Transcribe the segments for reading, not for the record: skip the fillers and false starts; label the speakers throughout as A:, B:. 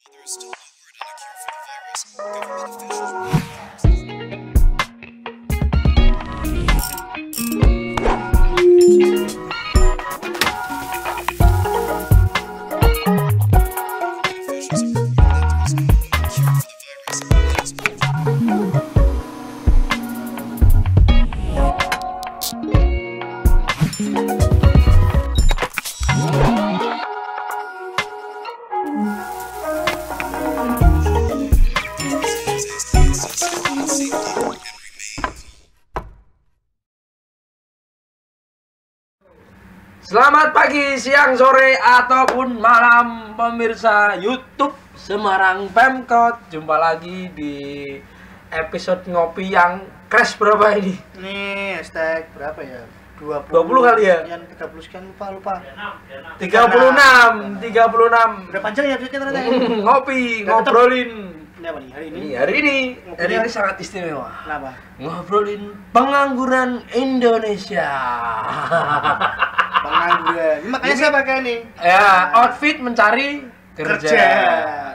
A: There's still no word on a cure for the virus. Government officials warn officials are reporting that there is no known cure for the virus at this point.
B: Selamat pagi, siang, sore, ataupun malam pemirsa YouTube Semarang Pemkot. Jumpa lagi di episode ngopi yang crash berapa ini?
C: Ini hashtag berapa ya?
B: 20 kali ya?
C: Yang 30 sekian lupa.
B: 36.
C: Udah panjang ya episode ternyata ya?
B: Ngopi,
C: Udah
B: ngobrolin.
C: Ini apa nih hari ini?
B: Hari ini
C: Ngobrolin.
B: sangat istimewa.
C: Kenapa?
B: Ngobrolin pengangguran Indonesia.
C: Pengangguran. Makanya saya pakai nih.
B: Ya, outfit mencari kerja.
C: Kerja.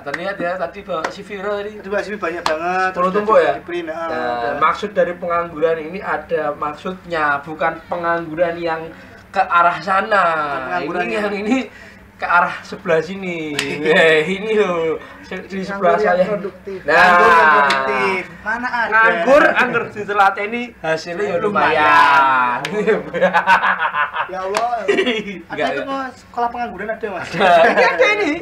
B: Terlihat ya tadi bawa si Viro tadi.
C: Itu sih banyak banget.
B: Perlu
C: Terus
B: tumpuk ya?
C: di print,
B: Nah, maksud dari pengangguran ini ada maksudnya, bukan pengangguran yang ke arah sana.
C: Pengangguran
B: Ini
C: yang-
B: yang ini ke arah sebelah sini. Ini loh di sebelah saya.
C: Nganggur yang
B: Nah,
C: produktif. Mana ada?
B: anggur ditelateni hasilnya ya lumayan.
C: Ya Allah.
B: Enggak,
C: Ada itu
B: ya.
C: Mas, sekolah pengangguran ada Mas.
B: Nah,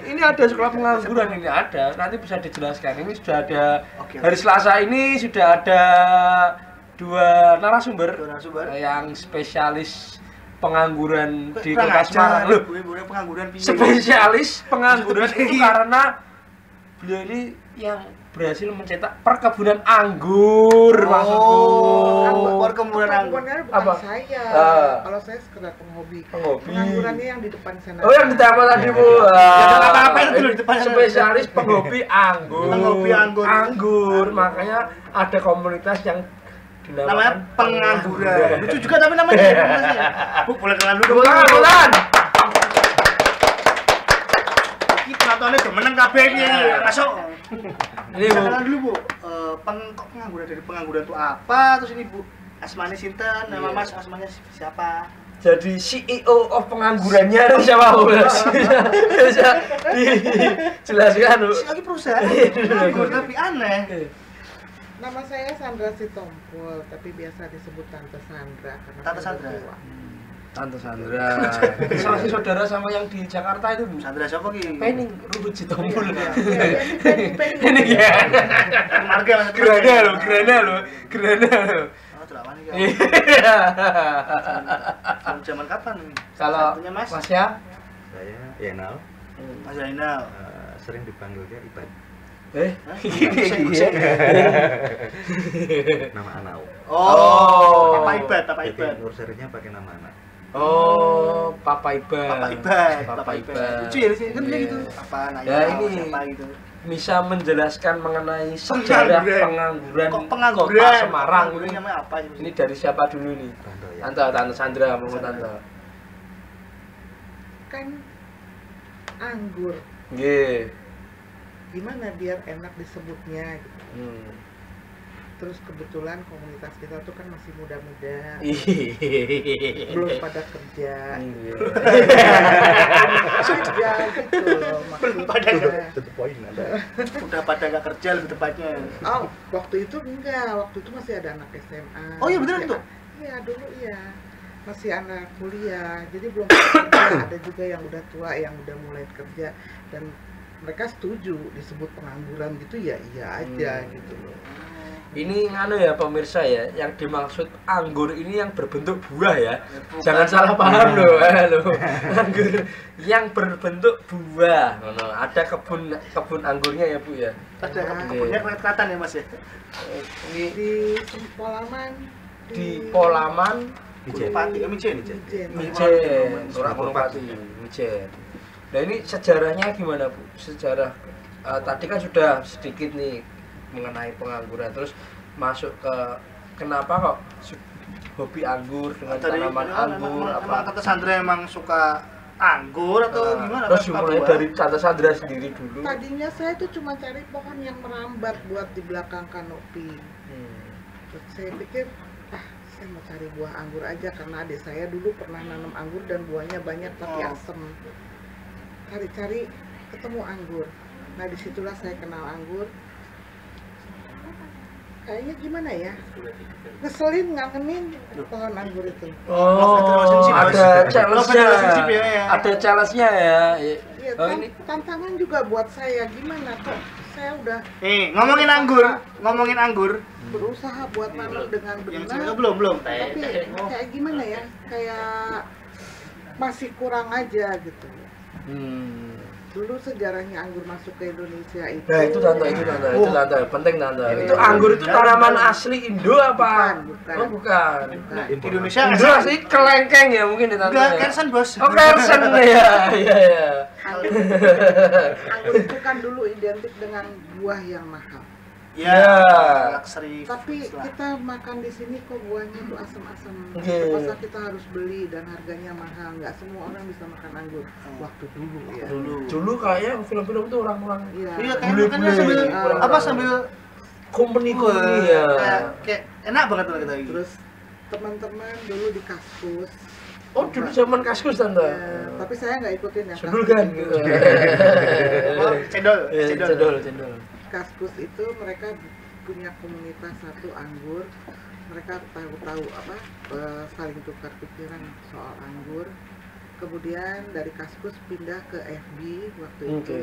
B: ini ada sekolah pengangguran, ini ada. Nanti bisa dijelaskan. Ini sudah ada
C: Oke.
B: hari Selasa ini sudah ada dua narasumber,
C: Dua narasumber.
B: yang spesialis pengangguran di
C: Kurang
B: Kota
C: ajar,
B: Semarang. Loh,
C: Bu-bu pengangguran piye?
B: spesialis pengangguran
C: Maksudnya
B: itu
C: piye?
B: karena beliau ini yang berhasil mencetak perkebunan anggur, maksudku.
C: Perkebunan anggur.
D: Penganggurannya bukan
B: Apa?
D: saya.
B: Ah.
D: Kalau saya sekedar penghobi.
B: Penghobi.
D: Penganggurannya yang di depan sana.
B: Oh, yang ditambah tadi Bu.
C: Jangan apa-apa itu loh di depan sana.
B: Spesialis penghobi anggur.
C: Penghobi anggur.
B: Anggur. Makanya ada komunitas yang
C: Namanya
B: dinamakan
C: pengangguran. Lucu juga tapi namanya. Bu, boleh kenalan dulu.
B: Tepuk tangan, tepuk tangan.
C: Iki penontonnya udah menang kabeh iki. Masuk.
B: Ini
C: Bisa
B: Bu.
C: kenalan dulu, Bu. Kok pengangguran dari pengangguran itu apa? Terus ini Bu, asmane sinten? Nama
B: Iya.
C: Mas asmanya siapa?
B: Jadi CEO of penganggurannya ada siapa Bu? Bisa dijelaskan Bu.
C: Si lagi perusahaan penganggur tapi aneh.
D: Nama saya Sandra Sitompul, tapi biasa disebut Tante Sandra karena
C: Tante
D: saya
C: Sandra.
D: udah tua.
B: Tante Sandra. Sama si saudara sama yang di Jakarta itu Bu.
C: Sandra siapa ki?
B: Pening, Ruhut Sitompul.
D: Iya, Pening.
B: Ini ya.
C: Marga Mas.
B: Gerana loh.
C: Oh, drama nih
B: Iya.
C: Zaman kapan nih?
B: Kalau
C: Satunya Mas.
B: Mas ya,
E: Saya Yenal,
C: Mas Zainal.
E: sering dipanggilnya Iban.
C: Hah?
E: Nama Anau.
B: Oh.
C: Papa Ibad, Papa
E: Jadi
C: Ibad.
E: nurserynya pakai nama anak.
B: Oh, Papa Iban.
C: Papa Ibad,
B: Papa Iban.
C: Lucu ya sih, kan dia
B: Iya.
C: gitu. Apa nah
B: Ya,
C: ini
B: ini.
C: siapa gitu.
B: Bisa menjelaskan mengenai sejarah
C: Pengangguran.
B: pengangguran
C: Kok pengangguran?
B: Kota Semarang
C: Pengangguran
B: ini.
C: namanya apa sih?
B: Ini dari siapa dulu nih?
E: Tante ya.
B: Tante Sandra, mau Tante.
D: Kan anggur.
B: Nggih.
D: Gimana biar enak disebutnya gitu.
B: Hmm.
D: Terus kebetulan komunitas kita tuh kan masih muda-muda,
B: Iya.
D: belum pada kerja.
B: Iya.
D: Aja gitu loh
C: Belum pada
D: maksudnya.
E: Itu poin ada.
C: Udah pada nggak kerja lebih tepatnya.
D: Oh, waktu itu enggak, waktu itu masih ada anak SMA.
C: Oh iya, beneran
D: Masih
C: tuh?
D: Iya, dulu iya. Masih anak kuliah, jadi belum kerja. Ada juga yang udah tua, yang udah mulai kerja. Dan mereka setuju disebut pengangguran gitu, ya iya aja gitu loh.
B: Ini nganu ya pemirsa ya, yang dimaksud anggur ini yang berbentuk buah ya.
C: bukan.
B: Jangan salah paham loh, loh. Anggur yang berbentuk buah. Ngono. Ada kebun anggurnya ya Bu ya.
C: Ada kebunnya kelihatan ya Mas ya.
B: Ini
D: Di Polaman,
B: di Polaman
C: Pati, Mijen.
B: Mijen, Ora Gunungpati, Mijen. Nah ini sejarahnya gimana Bu? Sejarah tadi kan sudah sedikit nih mengenai pengangguran, terus masuk ke kenapa kok hobi anggur dengan
C: Dari
B: tanaman anggur
C: emang
B: apa?
C: Tante Sandra emang suka anggur atau
D: Ah.
C: gimana?
B: Terus
C: Pak
B: dimulai
C: buah?
B: dari Tante Sandra sendiri dulu.
D: Tadinya saya tuh cuma cari pohon yang merambat buat di belakang kanopi.
B: Hmm.
D: Terus saya pikir, saya mau cari buah anggur aja karena adik saya dulu pernah nanam anggur dan buahnya banyak tapi
C: Oh.
D: asem. Cari-cari ketemu anggur. Nah disitulah saya kenal anggur. Kayaknya gimana ya? Ngeselin, ngangenin pohon anggur itu.
B: Oh,
C: relationship,
B: ada
C: Love
B: challenge-nya.
C: relationship ya.
B: Ada challenge-nya ya.
D: Iya,
B: Oh, ini
D: tantangan juga buat saya. Gimana kok saya udah
C: Ngomongin anggur.
D: berusaha buat nanam dengan
C: Yang
D: benar.
C: saya belum.
D: Tapi kayak gimana ya, kayak masih kurang aja gitu. Dulu sejarahnya anggur masuk ke Indonesia itu
B: Nah, itu tante, penting tante. Itu anggur itu tanaman asli Indo apa?
D: Bukan.
B: Oh, bukan.
D: Bukan.
C: Indonesia
B: Indo asli kelengkeng ya mungkin di tante.
C: enggak
B: ya?
C: Kersen, Bos.
B: Oh, Kersen ya. Iya.
D: Anggur itu kan dulu identik dengan buah yang mahal.
C: Ya, luxury.
D: Tapi
C: foods lah.
D: kita makan di sini kok buahnya tuh asam-asam.
B: Oke.
D: Terpaksa kita harus beli dan harganya mahal. Nggak semua orang bisa makan anggur. Waktu dulu ya.
B: Dulu kayaknya film-film itu orang-orang
D: Iya.
C: Iya, kayak
B: Bule-bule.
C: makannya sambil
B: Orang-orang.
C: sambil
B: company ya.
C: kayak enak banget lah kita ini.
D: Terus teman-teman dulu di Kaskus.
B: Oh, dulu zaman Kaskus tante.
D: Ya, tapi saya nggak ikutin yang
B: Sundul
D: Kaskus
B: kan
D: itu.
B: gitu.
C: Oh, cendol.
B: Cendol.
D: Kaskus itu mereka punya komunitas satu anggur. Mereka tahu saling tukar pikiran soal anggur. Kemudian dari Kaskus pindah ke FB waktu itu.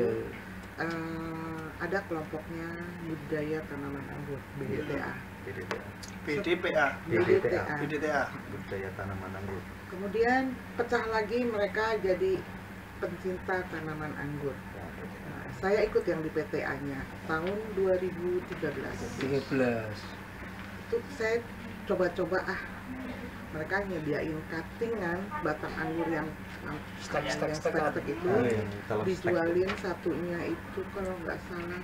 D: Ada kelompoknya budidaya tanaman anggur BDTA.
C: BDPA. BDTA.
E: Budaya tanaman anggur.
D: Kemudian pecah lagi mereka jadi pencinta tanaman anggur. Nah, saya ikut yang di PTA-nya tahun 2013.
B: 13.
D: Itu saya coba-coba mereka nyediain cuttingan batang anggur yang
B: Stek
D: itu
E: Oh, yang kalau
D: dijualin satunya itu kalau nggak salah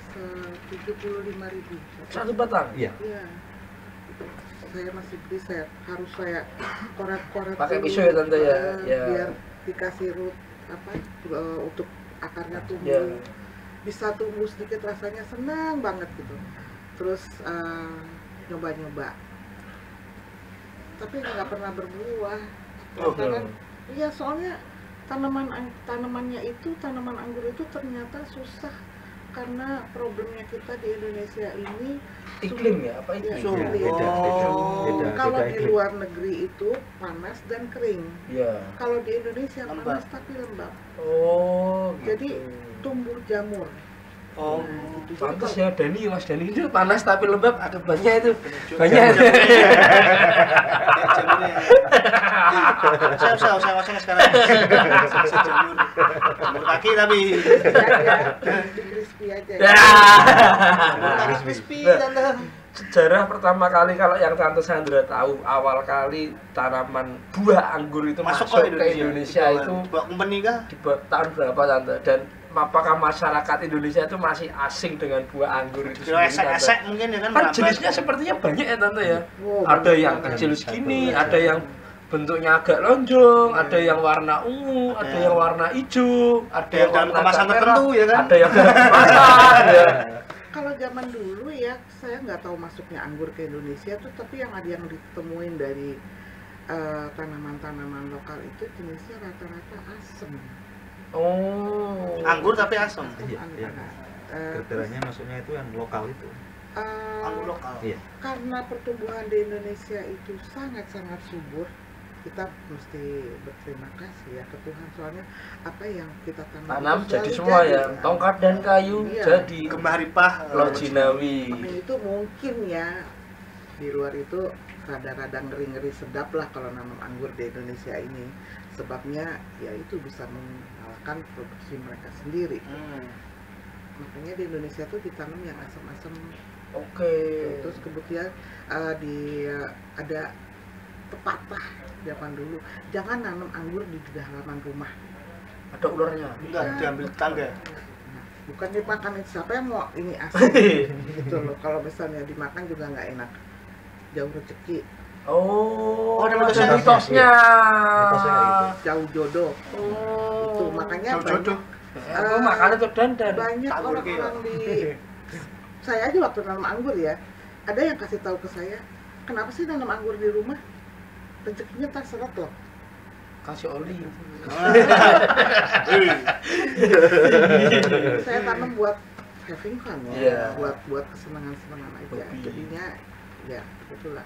D: 75.000.
B: Satu batang.
E: Iya.
D: Iya. Saya masih beli, harus saya koret-koret
B: Pakai
D: dulu,
B: pisau ya, Tante, ya? Ya.
D: biar dikasih root untuk akarnya tumbuh.
B: Ya.
D: Bisa tumbuh sedikit, rasanya senang banget gitu. Terus nyoba-nyoba, tapi nggak pernah berbuah.
B: Oh,
D: Karena
B: belum.
D: iya, soalnya tanaman anggur itu ternyata susah karena problemnya kita di Indonesia ini
B: Iklim ya, apa
D: Ya,
B: iklim?
E: Beda.
D: kalau
E: Beda
D: di
E: iklim.
D: luar negeri itu panas dan kering.
B: Iya.
D: Kalau di Indonesia
C: Lembab.
D: panas tapi lembab.
B: Oh, gitu.
D: Jadi tumbuh jamur.
C: Oh,
D: Nah, gitu.
B: Pantes
D: Jadi
B: ya Mas Dani itu panas tapi lembab akibatnya itu banyak.
C: saya wasnya sekarang. Jamur kaki tapi.
D: di crispy aja.
B: Ya.
C: Kaki crispy
B: Nah,
C: tante.
B: sejarah pertama kali kalau yang Tante Sandra tahu awal kali tanaman buah anggur itu masuk ke Indonesia itu
C: buat company kah?
B: di tahun berapa Tante? Dan apakah masyarakat Indonesia itu masih asing dengan buah anggur itu
C: Kilo
B: sendiri, Tante?
C: esek-esek mungkin ya kan.
B: Kan
C: berapa?
B: jenisnya sepertinya banyak ya Tante ya.
D: Wow,
B: Ada
D: banyak
B: yang
D: banget.
B: kecil segini, ada yang bentuknya agak lonjong, ada yang warna ungu, ada yang warna hijau, ada yang
C: dalam
B: warna
C: kemasan
B: agak
C: tertentu
B: merah,
C: ya kan?
B: ada yang dalam kemasan ya.
D: Kalau zaman dulu ya, saya nggak tahu masuknya anggur ke Indonesia tuh, tapi yang ada yang ditemuin dari tanaman-tanaman lokal itu jenisnya rata-rata asem.
B: Oh.
C: Anggur tapi asam.
E: Iya, iya. Kriterianya maksudnya itu yang lokal itu.
C: Anggur lokal.
E: Iya.
D: Karena pertumbuhan di Indonesia itu sangat-sangat subur, kita mesti berterima kasih ya ke Tuhan, soalnya apa yang kita
B: Tanam
D: itu
B: jadi
D: selalu
B: semua ya,
D: jadi.
B: tongkat dan kayu
D: Iya.
B: jadi
C: Gembah ripah.
B: lojinawi.
D: Ini itu mungkin ya, di luar itu rada-rada ngeri-ngeri sedap lah kalau nanam anggur di Indonesia ini, sebabnya ya itu bisa mengalahkan produksi mereka sendiri. Makanya di Indonesia tuh ditanam yang asam-asam.
B: Oke.
D: Terus kemudian ada pepatah zaman dulu, jangan nanam anggur di halaman rumah.
B: Ada ularnya.
C: Enggak diambil tangga.
D: Nah, bukan dimakan, siapa yang mau ini asam gitu loh. Kalau misalnya dimakan juga nggak enak, jauh rezeki.
B: Oh,
C: Oh, ada
B: ada
C: mitosnya.
B: mitosnya.
E: Mitosnya kayak gitu.
D: Jauh jodoh.
B: Oh.
D: Itu makanya
C: Jodoh.
B: Aku makannya tuh dandan.
D: banyak
C: Tak burge,
D: orang-orang di saya aja waktu nanam anggur ya, ada yang kasih tahu ke saya, kenapa sih nanam anggur di rumah? Rezekinya tak seret loh.
B: Kasih oli.
D: Saya tanam buat having fun ya,
B: Iya.
D: buat kesenangan-kesenangan aja.
B: Hobi.
D: Jadinya ya itulah.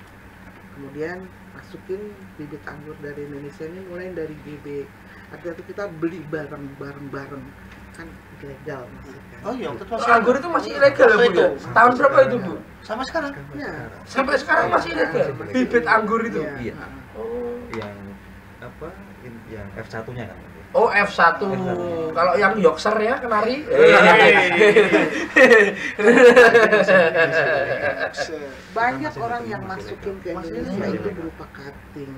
D: Kemudian masukin bibit anggur dari Indonesia ini mulai dari bibit. Artinya kita beli bareng-bareng kan ilegal masih kan.
C: Oh iya, waktu itu
B: Oh,
C: masih
B: anggur itu masih ilegal ya, Bu ya? Tahun berapa itu, Bu?
C: sama sekarang.
D: Ya.
B: Sampai sekarang masih ilegal. Bibit anggur itu.
E: Iya.
B: Oh.
E: Yang apa? Yang F1-nya kan.
B: Oh, F1. Kalau yang Yorkshire ya, kenari.
D: Banyak
E: Masih
D: orang
E: legal,
D: yang
E: masih
D: masukin ke
C: Masih
D: Indonesia
E: legal.
D: itu berupa cutting,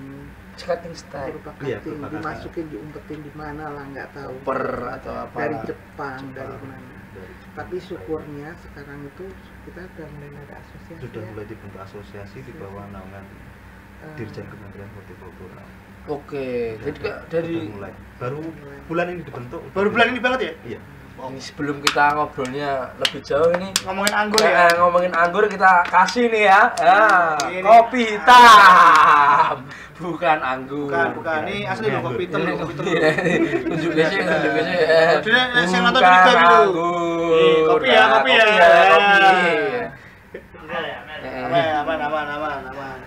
B: Cutting style.
D: berupa
E: Iya,
D: cutting,
E: berupa cutting.
D: dimasukin diumpetin di mana lah nggak tahu.
B: Per atau apa.
D: Dari Jepang, dari mana.
E: Dari
D: Tapi syukurnya sekarang itu kita udah mulai ada asosiasi.
E: sudah
D: ya.
E: mulai dibentuk asosiasi di bawah naungan
D: Eh,
E: Dirjen Kementerian Hortikultura.
B: Oke, jadi Kak, dari
E: Sudah mulai. Baru bulan ini dibentuk.
C: Baru bulan ini banget ya?
E: Iya.
B: ini sebelum kita ngobrolnya lebih jauh ini
C: Ngomongin anggur ya.
B: ngomongin anggur kita kasih nih ya.
C: Ini.
B: Kopi hitam. Bukan anggur.
C: Bukan. Ini asli loh kopi hitam, loh, kopi hitam.
B: Tunjukin sih.
C: Maksudnya, saya nonton
B: Bukan
C: cerita dulu.
B: anggur.
C: Nih, kopi ya, kopi ya.
B: Kopi.
C: Aman.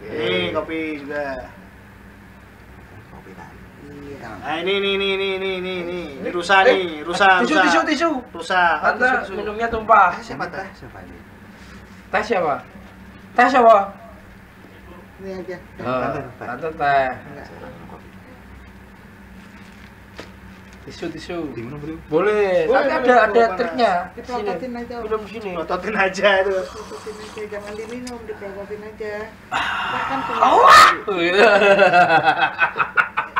C: Ini kopi juga.
D: Iya.
C: Nah, ini rusa nih, rusa.
B: Tisu.
C: Rusa.
B: Tante minumnya tumpah.
C: Siapa teh?
E: Siapa ini?
B: Teh siapa? Teh siapa?
D: Ini aja.
B: Tante teh.
D: Enggak.
B: Tisu.
E: Diminum bro.
B: Boleh.
C: Boleh,
B: Tapi
C: boleh,
B: ada
C: panas.
B: triknya.
D: Kita
B: Sini.
D: angkatin aja.
B: Minum sini.
C: Ototin aja itu.
D: Tututin aja, jangan diminum, dipelototin aja. Kita kan punya
B: Gitu.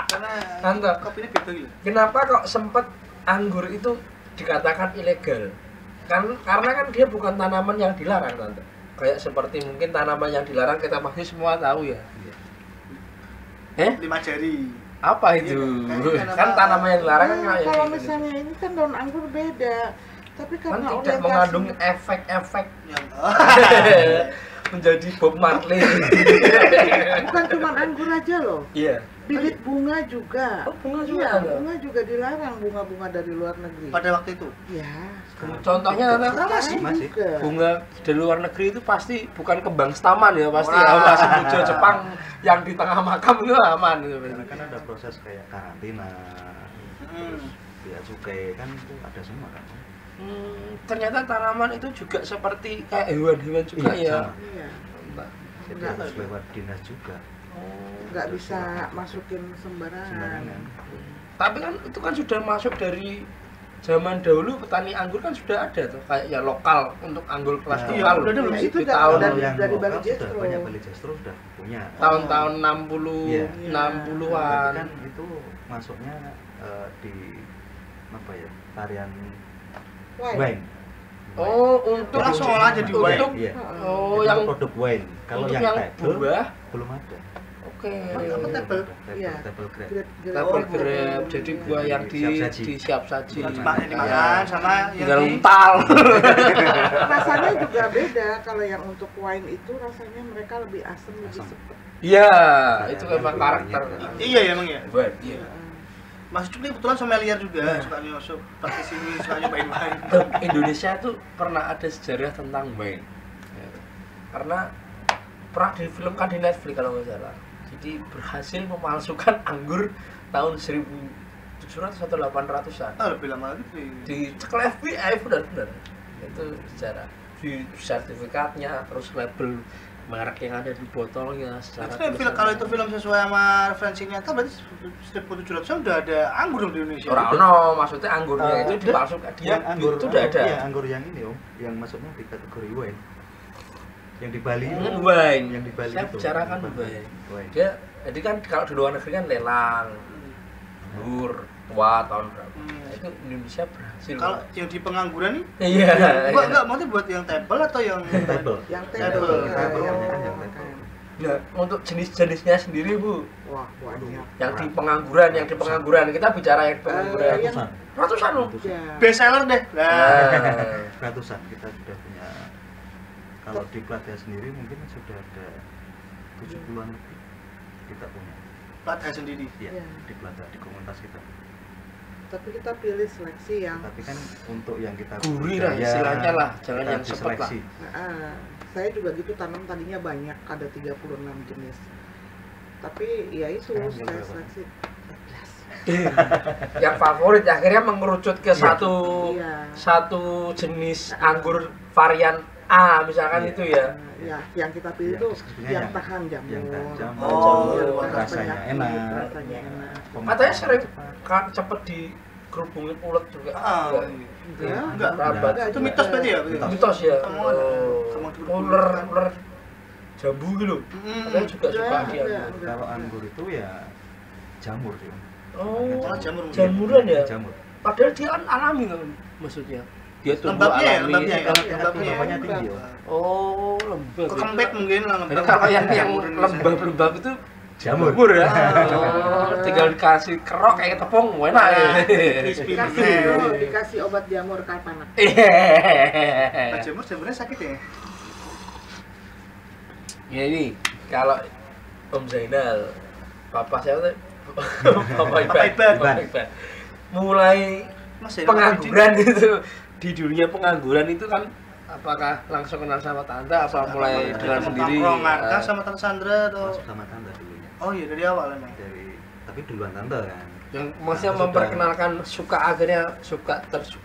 C: Karena
B: Tante.
C: kopinya beda gitu.
B: Kenapa kok sempet anggur itu dikatakan ilegal? Karena kan dia bukan tanaman yang dilarang, Tante. Kayak seperti mungkin tanaman yang dilarang kita pasti semua tahu ya. Eh?
C: 5 jari.
B: Apa itu?
C: Iya,
B: Kan tanaman yang dilarang kan
D: Nah,
B: kayak
D: kalau
B: gitu.
D: misalnya ini kan daun anggur beda. Tapi
B: Kan
D: karena
B: tidak
D: orientasinya-
B: mengandung efek-efek
C: Yang
B: menjadi Bob Marley.
D: bukan cuma anggur aja loh.
B: Iya.
D: Bibit bunga juga.
B: Oh, bunga juga
D: Iya,
B: ada?
D: bunga juga dilarang, bunga-bunga dari luar negeri.
C: pada waktu itu.
D: Ya.
B: Contohnya Tante,
D: Sekarang
E: Masih.
D: juga.
B: bunga dari luar negeri itu pasti bukan kembang staman ya, pasti
C: Wah.
B: masih muja Jepang yang di tengah makam itu aman gitu.
E: Karena kan ada proses kayak karantina, terus bea cukai kan itu ada semua kan.
B: Ternyata tanaman itu juga seperti kayak hewan-hewan juga
E: Iya,
B: ya.
E: sama.
D: Iya.
B: Mbak.
E: Jadi
D: Enggak.
E: harus lewat dinas juga.
D: Nggak bisa masukin sembarangan.
E: Sembarangan.
B: Tapi kan itu kan sudah masuk dari zaman dahulu, petani anggur kan sudah ada tuh kayak ya lokal untuk anggur kelas
E: Nah,
B: lokal.
C: udah dulu
D: Nah,
C: sih.
D: itu
B: di
D: dari-
B: tahun
D: dari-
E: yang
D: dari
E: lokal
D: Bali
E: sudah
D: Jestro.
E: banyak Bali Jestro sudah punya.
B: tahun-tahun 60
E: Iya.
B: 60-an.
E: Tapi kan itu masuknya di apa ya, tarian
D: Wine.
E: wine.
B: Oh, untuk
C: Langsung olah jadi wine.
B: untuk
E: Iya.
B: oh
E: Itu
B: yang
E: produk wine. Kalau
B: untuk
E: yang
B: yang
E: table
B: buah.
E: belum ada.
B: Oke.
C: Apa table?
D: Iya.
E: Table grape.
B: Table grape, jadi buah yang
E: Siap saji.
B: di siap saji.
C: Bukan cuma yang dimakan sama yang
B: Tinggal
C: di
B: untal.
D: Rasanya juga beda. Kalau yang untuk wine itu rasanya mereka lebih asam, lebih
E: Asam.
D: sepet.
B: Iya,
E: Ada
B: itu
E: yang
B: memang
E: lebih
B: karakter.
E: banyak.
C: Iya ya emang ya.
B: Wine, iya.
C: Mas Cuk ini kebetulan sommelier juga, sukanya masuk praktisi ini, suka nyobain wine.
B: Dan Indonesia tuh pernah ada sejarah tentang wine. Ya. Karena pernah difilmkan di Netflix kalau nggak salah. Jadi berhasil memalsukan anggur tahun 1700 atau 800-an.
C: Ah, lebih lama lagi sih.
B: Dicek FBI benar-benar. Itu sejarah. Di sertifikatnya, terus label merek yang ada di botolnya secara
C: Maksudnya film, kalau itu film sesuai sama referensi nyata berarti 1700 udah ada anggur dong di Indonesia.
B: orang no, maksudnya anggurnya itu
E: Ada.
B: dipalsukan. Dia
E: Yang anggur
B: itu udah ada.
E: Iya, anggur yang ini Om, yang masuknya di kategori wine. Yang di Bali itu.
B: Wine.
E: Yang di Bali
B: Saya
E: itu.
B: bicarakan
E: Wine.
B: wine. Dia jadi kan kalau di luar negeri kan lelang, anggur tua tahun berapa. Nah, itu Indonesia berhasil.
C: Kalau yang di pengangguran nih,
B: iya.
C: enggak maksudnya buat yang table atau yang
E: Table.
D: Yang
C: Table.
D: table.
C: Table.
D: Yang
E: Yang table.
B: Nah, untuk jenis-jenisnya sendiri Bu,
D: Wah, banyak.
B: yang di pengangguran kita bicara yang di pengangguran.
D: yang
B: Ratusan loh.
D: ya,
C: Best seller deh. Nah,
B: Nah,
E: Ratusan kita sudah punya. Kalau di Platea sendiri mungkin sudah ada 70-an lebih kita punya.
C: plat sendiri.
E: Iya,
D: Iya.
E: di Platea di komunitas kita.
D: tapi kita pilih seleksi yang
E: Tapi kan untuk yang kita
B: gurih lah
E: budidaya,
B: istilahnya lah, jangan
E: kita
B: yang sepet lah.
E: diseleksi.
D: saya juga gitu tanam tadinya banyak, ada 36 jenis. Tapi ya itu
E: Sekarang
D: saya
E: berapa?
D: seleksi 14.
B: Yang favorit akhirnya mengerucut ke
E: Iya.
D: Iya.
B: satu jenis anggur varian A misalkan
E: Iya.
B: itu ya.
D: Ya, yang kita pilih
E: Yang
D: tuh
E: deskripsinya
D: yang
E: yang-
D: tahan jamur.
E: yang tahan jamur.
C: Oh,
D: Yang
E: rasanya
D: penyakit,
E: enak.
D: Rasanya enak.
B: Katanya sering
E: Cepat.
B: cepet dikerubungin ulet juga.
C: Ah,
D: Enggak,
B: Rabat.
C: itu mitos berarti ya?
E: Mitos.
B: Mitos ya.
C: Kamu ada. Kamu
B: Ular jambu gitu.
C: Mm-mm.
B: Katanya juga suka
D: Enggak,
B: dia.
D: enggak.
E: Kalau anggur itu ya jamur sih.
B: Oh,
C: Oh, jamur.
B: jamuran ya.
E: Jamur.
B: Padahal dia kan alami kan maksudnya. Dia tumbuh
C: Lembabnya ya,
B: alami.
C: lembabnya ya.
E: Lembabnya
C: Lembabnya
E: tinggi ya.
B: Oh, lembab.
C: Kekempet mungkin lah.
B: Jadi kalau yang lembab itu
E: Jamur.
B: ya. Oh, tinggal dikasih kerok kayak tepung, enak ya.
C: Crispy
D: Dikasih obat jamur kalpanak.
C: Nah, jamurnya sakit ya?
B: Ya ini kalau Om Zainal, papa saya tuh Papa Iban. Mulai
C: Mas ya,
B: pengangguran itu di dunia pengangguran itu kan apakah langsung kenal sama tante apa mulai dengan sendiri?
C: Nongkrong sama Tante Sandra atau
E: Masuk sama tante dulunya.
C: oh iya dari awal emang.
E: Tapi duluan tante kan.
B: Yang maksudnya
E: Sudah.
B: memperkenalkan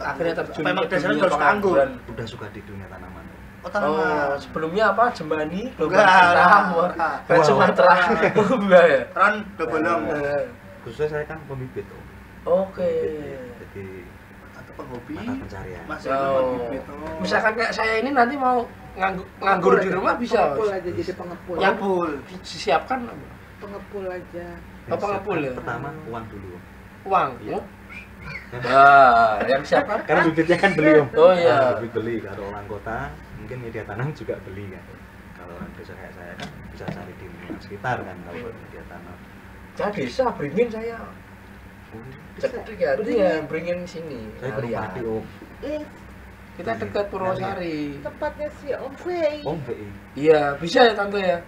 B: akhirnya terjun
C: Memang
B: ke
C: dasarnya
B: dunia
C: harus anggur.
B: pengangguran.
E: Udah suka di dunia tanaman.
C: Oh
B: Oh,
C: tanaman.
B: sebelumnya apa? Jembani,
C: Enggak,
B: Siram,
C: enggak.
B: Batu Sumatera. Enggak ya?
C: Ran dobolong
E: Khususnya saya kan pembibit Om.
B: Oke.
E: Jadi
C: atau penghobi.
E: mata pencarian.
C: Mas
B: Oh.
C: gitu.
B: Misalkan kayak saya ini nanti mau nganggur di rumah bisa.
D: Pengepul aja jadi pengepul.
B: Yang
C: Pul.
B: disiapkan
D: Pengepul aja.
B: apa ngepul ya?
E: Pertama uang dulu. Om.
B: Uang.
E: Iya.
B: Nah, yang siapkan?
E: Karena bibitnya kan beli Om.
B: Oh iya.
E: Bibit beli. Kalau orang kota mungkin media tanam juga beli kan. Kalau orang desa kayak saya kan bisa cari di lingkungan sekitar kan kalau media tanam.
B: Saya desa beringin saya. Cetek ya, dia beringin sini.
E: Saya ke
B: Kalian.
E: Pati Om.
B: Kita dekat Purwosari.
D: Tempatnya si Om Fei.
E: Om VI.
B: Iya, bisa ya tante ya.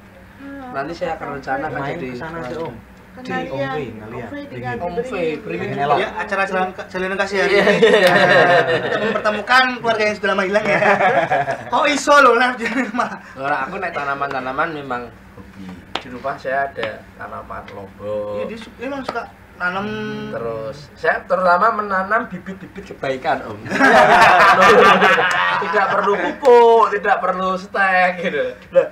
B: Nanti saya akan rencana kan
E: Main
B: jadi
E: ke sana aja Om.
B: Di
E: Om Fei ngalian.
B: Om Fei, beringin
E: Beringin elok.
C: Ya acara jalinan kasih hari
B: Iya.
C: ini. Kita mempertemukan keluarga yang sudah lama hilang ya. Kok iso loh lah jadi mah.
B: Kalau aku naik tanaman-tanaman memang hobi. Di rumah saya ada tanaman lombok.
C: Iya dia memang suka nanam
B: Terus saya terutama menanam bibit-bibit kebaikan Om. Tidak perlu pupuk, tidak perlu stek gitu. Lah,